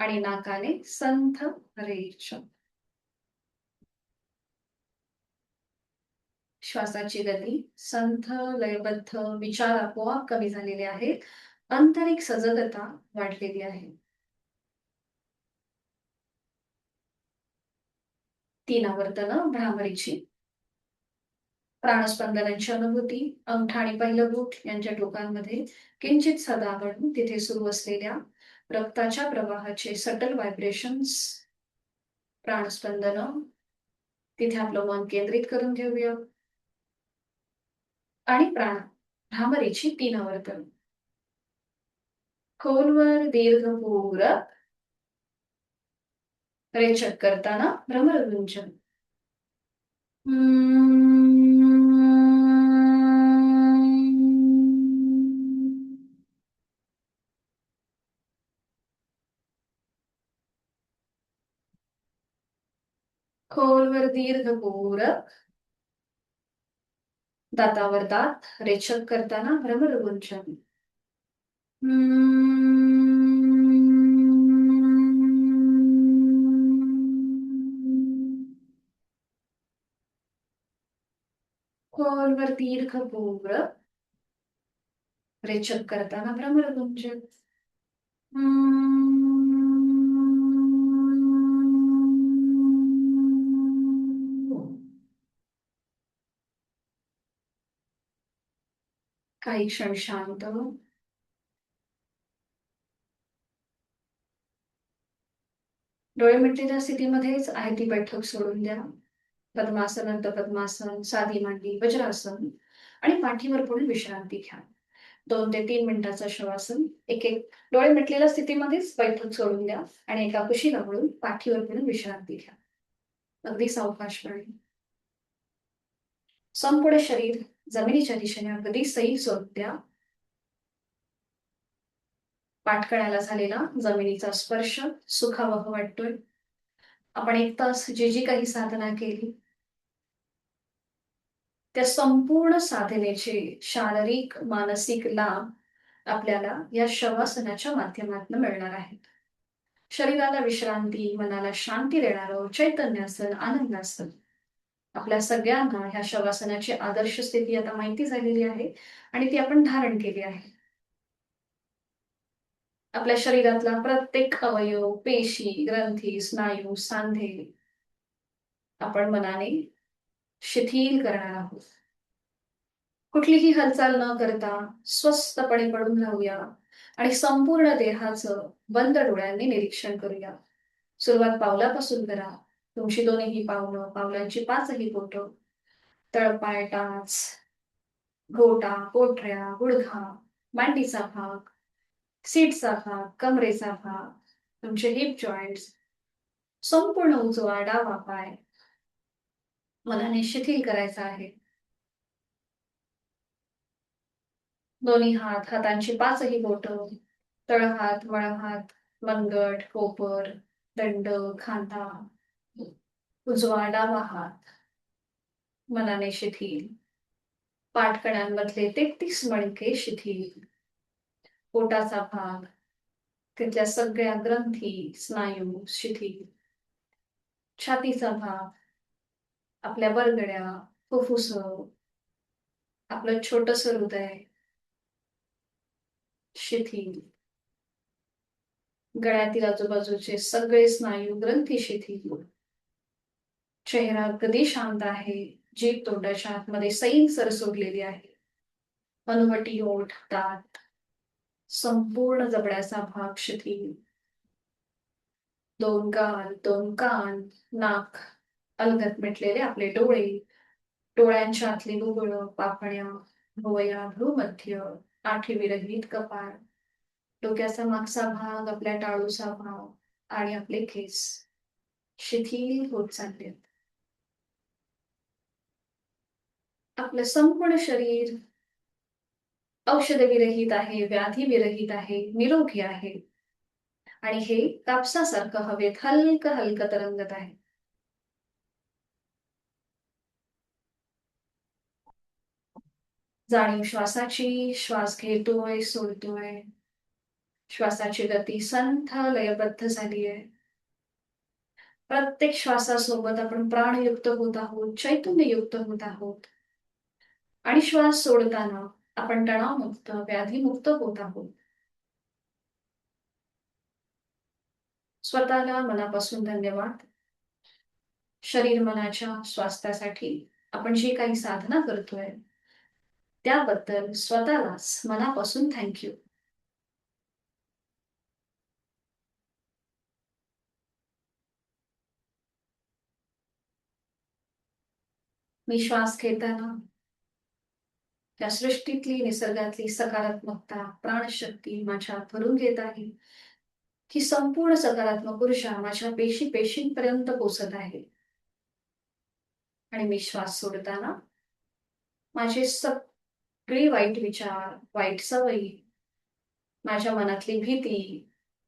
आणि नाकाने संथ रेच. श्वासाची गती संथ, लयबद्ध, विचार आपोआप कमी झालेले आहेत. आंतरिक सजगता वाढलेली आहे. 3 आवर्तनं भ्रामरीची. प्राणस्पंदनांची अनुभूती. अंगठा आणि पहिलं बोट यांच्या टोकांमध्ये किंचित सदावरून तिथे सुरू असलेल्या रक्ताच्या प्रवाहाचे सटल व्हायब्रेशन्स, प्राणस्पंदन. तिथे आपलं मन केंद्रित करून घेऊया. आणि भ्रामरीची 3 आवर्तन. खोलवर दीर्घ पूरक, रेचक करताना भ्रमरगुंजन. खोलवर दीर्घ पूरक, दातावर दात, रेचक करताना भ्रमरगुंजन. खोलवर दीर्घ पूरक, रेचक करताना भ्रमरगुंजन. काही क्षण शांत. डोळे मिटलेल्या स्थितीमध्येच आहे ती बैठक सोडून द्या. पद्मासन, अर्ध पद्मासन, साधी मांडी, वज्रासन आणि पाठीवर पुढे विश्रांती घ्या. 2 ते 3 मिनिटाचं शवासन. एक डोळे मिटलेल्या स्थितीमध्येच बैठक सोडून द्या आणि एका कुशीला वळून पाठीवर पुढे विश्रांती घ्या. अगदी सावकाशपणे. संपूर्ण शरीर जमिनीच्या दिशेने अगदी सैल स्वरूप द्या. पाठकळ्याला झालेला जमिनीचा स्पर्श सुखावह वाटतोय. आपण 1 तास जी काही साधना केली, त्या संपूर्ण साधनेचे शारीरिक, मानसिक लाभ आपल्याला या शवासनाच्या माध्यमातून मिळणार आहेत. शरीराला विश्रांती, मनाला शांती देणारं चैतन्यासन, आनंदासन. आपल्या सगळ्यांना ह्या शवासनाची आदर्श स्थिती आता माहिती झालेली आहे आणि ती आपण धारण केली आहे. आपल्या शरीरातला प्रत्येक अवयव, पेशी, ग्रंथी, स्नायू, सांधे आपण मनाने शिथिल करणार आहोत. कुठलीही हालचाल न करता स्वस्थपणे पडून राहूया आणि संपूर्ण देहाचं बंद डोळ्यांनी निरीक्षण करूया. सुरुवात पावलापासून करा. तुमची दोन्ही पावलं, पावलांची 5ही बोटं, तळपाय, टाच, घोटा, पोटऱ्या, गुडघा, मांडीचा भाग, सीटचा भाग, कमरेचा भाग, तुमचे हिप जॉइंट्स, संपूर्ण उजवा डावा पाय मनाने शिथिल करायचा आहे. दोन्ही हात, हातांची 5ही बोटं, तळहात, वळहात, मनगट, कोपर, दंड, खांदा, उजवा डावा हात मनाने शिथिल, पाठकणांमधले 33 मणके शिथिल, पोटाचा भाग, तिथल्या सगळ्या ग्रंथी, स्नायू शिथिल, छातीचा भाग, आपल्या बरगड्या, फुफ्फुस, आपलं छोटस हृदय शिथिल, गळ्यातील आजूबाजूचे सगळे स्नायू ग्रंथी शिथिल, चेहरा अगदी शांत आहे, जीभ तोंडाच्या आतमध्ये सैल सर सोडलेली आहे, हनुवटी, ओठ, दात, संपूर्ण जबड्याचा भाग शिथिल, दोन गाल, दोन कान, नाक, अलगद मिटलेले आपले डोळे, डोळ्यांच्या आतली बुबुळ, पापण्या, भुवया, भ्रूमध्य, आठी विरहित कपाळ, डोक्याचा मागचा भाग, आपल्या टाळूचा भाग आणि आपले केस शिथिल होत चालले. आपलं संपूर्ण शरीर औषध विरहित आहे, व्याधी विरहित आहे, निरोगी आहे आणि हे कापसासारखं हवेत हलकं हलकं तरंगत आहे. जाणीव श्वासाची, श्वास घेतोय, सोडतोय, श्वासाची गती संथ लयबद्ध झाली आहे. प्रत्येक श्वासासोबत आपण प्राणयुक्त होत आहोत, चैतन्ययुक्त होत आहोत आणि श्वास सोडताना आपण तणावमुक्त, व्याधीमुक्त होत आहोत. स्वतःला मनापासून धन्यवाद. शरीर मनाच्या स्वास्थ्यासाठी आपण जी काही साधना करतोय त्याबद्दल स्वतःलाच मनापासून थँक्यू. मी श्वास घेताना त्या सृष्टीतली, निसर्गातली सकारात्मकता, प्राणशक्ती माझ्यात भरून घेत आहे. ही संपूर्ण सकारात्मक ऊर्जा माझ्या पेशी पेशींपर्यंत पोचत आहे आणि मी श्वास सोडताना माझे सगळे वाईट विचार, वाईट सवयी, माझ्या मनातली भीती,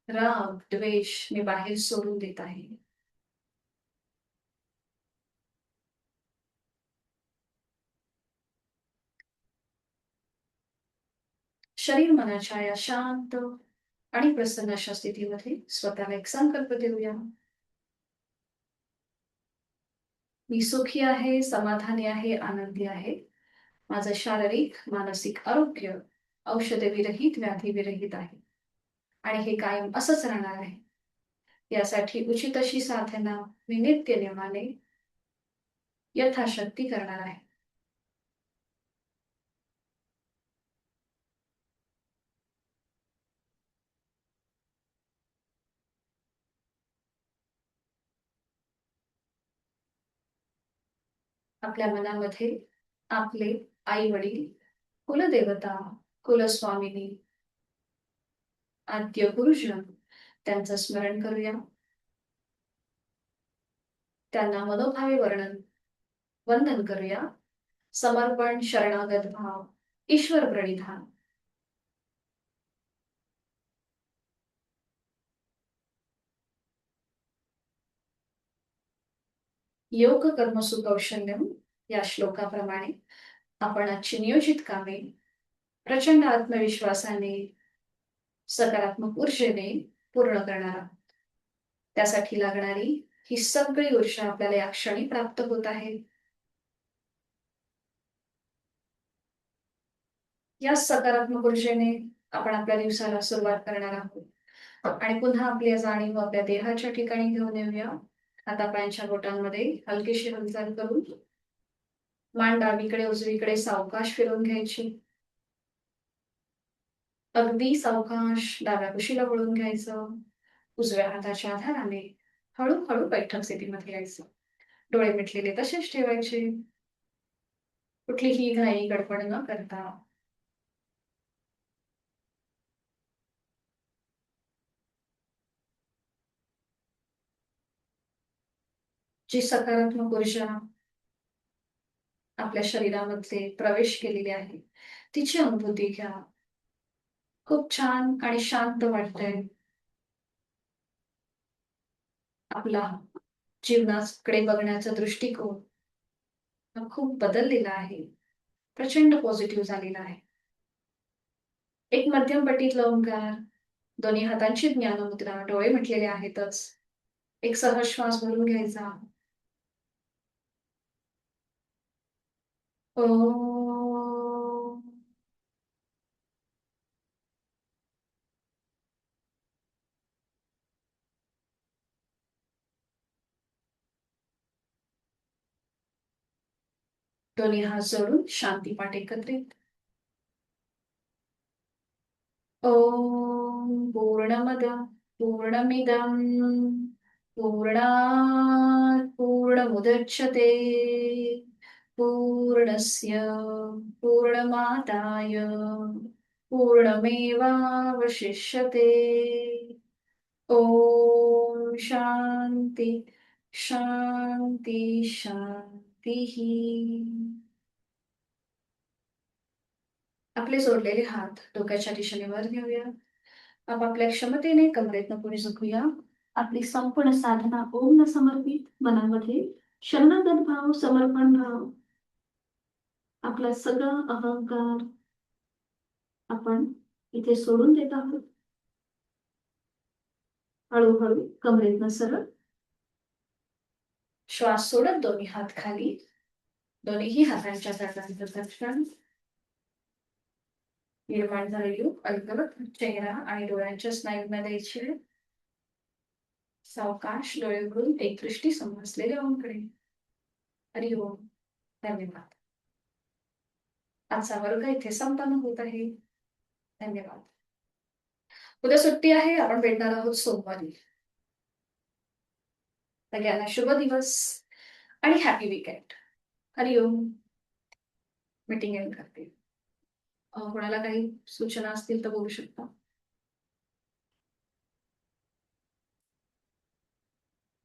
राग, द्वेष मी बाहेर सोडून देत आहे. शरीर मनाच्या या शांत आणि प्रसन्न अशा स्थितीमध्ये स्वतःला एक संकल्प देऊया. मी सुखी आहे, समाधानी आहे, आनंदी आहे. माझं शारीरिक, मानसिक आरोग्य औषध विरहित, व्याधी विरहित आहे आणि हे कायम असंच राहणार आहे. यासाठी उचित अशी साधना मी नित्य नियमाने यथाशक्ती करणार आहे. आपल्या मनामध्ये आपले आई वडील, कुलदेवता, कुलस्वामिनी, आद्य गुरुजन त्यांचं स्मरण करूया. त्यांना मनोभावे वंदन करूया. समर्पण, शरणागत भाव, ईश्वर प्रणिधान. योग कर्म सुकौशल्यम या श्लोकाप्रमाणे आपण आजची नियोजित कामे प्रचंड आत्मविश्वासाने, सकारात्मक ऊर्जेने पूर्ण करणार आहोत. त्यासाठी लागणारी ही सगळी ऊर्जा आपल्याला या क्षणी प्राप्त होत आहे. या सकारात्मक ऊर्जेने आपण आपल्या दिवसाला सुरुवात करणार आहोत आणि पुन्हा आपल्या जाणीव आपल्या देहाच्या ठिकाणी घेऊन येऊया. हातापायांच्या बोटांमध्ये हलकीशी हालचाल करून मान डावीकडे उजवीकडे सावकाश फिरवून घ्यायची. अगदी सावकाश डाव्या कुशीला वळून घ्यायचं. उजव्या हाताच्या आधाराने हळूहळू बैठक स्थितीमध्ये यायचं. डोळे मिटलेले तसेच ठेवायचे. कुठलीही घाई गडबड न करता जी सकारात्मक ऊर्जा आपल्या शरीरामध्ये प्रवेश केलेली आहे तिची अनुभूती घ्या. खूप छान आणि शांत वाटतंय. आपला जीवनाकडे बघण्याचा दृष्टिकोन हा खूप बदललेला आहे. प्रचंड पॉझिटिव्ह झालेला आहे. एक मध्यम पट्टीतला ओंकार, दोन्ही हातांची ज्ञानमुद्रा, डोळे मिटलेले आहेतच. एक सहज श्वास भरून घ्यायचा. ओम. दोन्ही हात जोडून शांती पाठ एकत्रित. ओम पूर्णमद पूर्णमिदं पूर्णात् पूर्णमुदच्यते पूर्णस्य पूर्णमादाय पूर्णमेवावशिष्यते. ओम शांती शांती शांती. आपले जोडलेले हात डोक्याच्या दिशेने वर घेऊया. आपापल्या क्षमतेने कमरेतनं पुढे झुकूया. आपली संपूर्ण साधना ओमला समर्पित. मनामध्ये शरणागत भाव, समर्पण भाव, आपला सगळा अहंकार आपण इथे सोडून देत आहोत. हळूहळू कमरेतनं सरळ श्वास सोडत दोन्ही हात खाली, दोन्हीही हातांच्या दरम्यान निर्माण झालेली अलगद चेहरा आणि डोळ्यांच्या स्नायूंना द्यायची. सावकाश डोळे उघडून एक दृष्टी समजलेल्या ओमकडे. हरिओम. धन्यवाद. आजचा वर्ग इथे संपन्न होत आहे. धन्यवाद. उद्या सुट्टी आहे. आपण भेटणार आहोत सोमवारी. सगळ्यांना शुभ दिवस आणि हॅपी वीकेंड. हरिओम. मीटिंग एंड करते. कोणाला काही सूचना असतील तर बोलू शकता.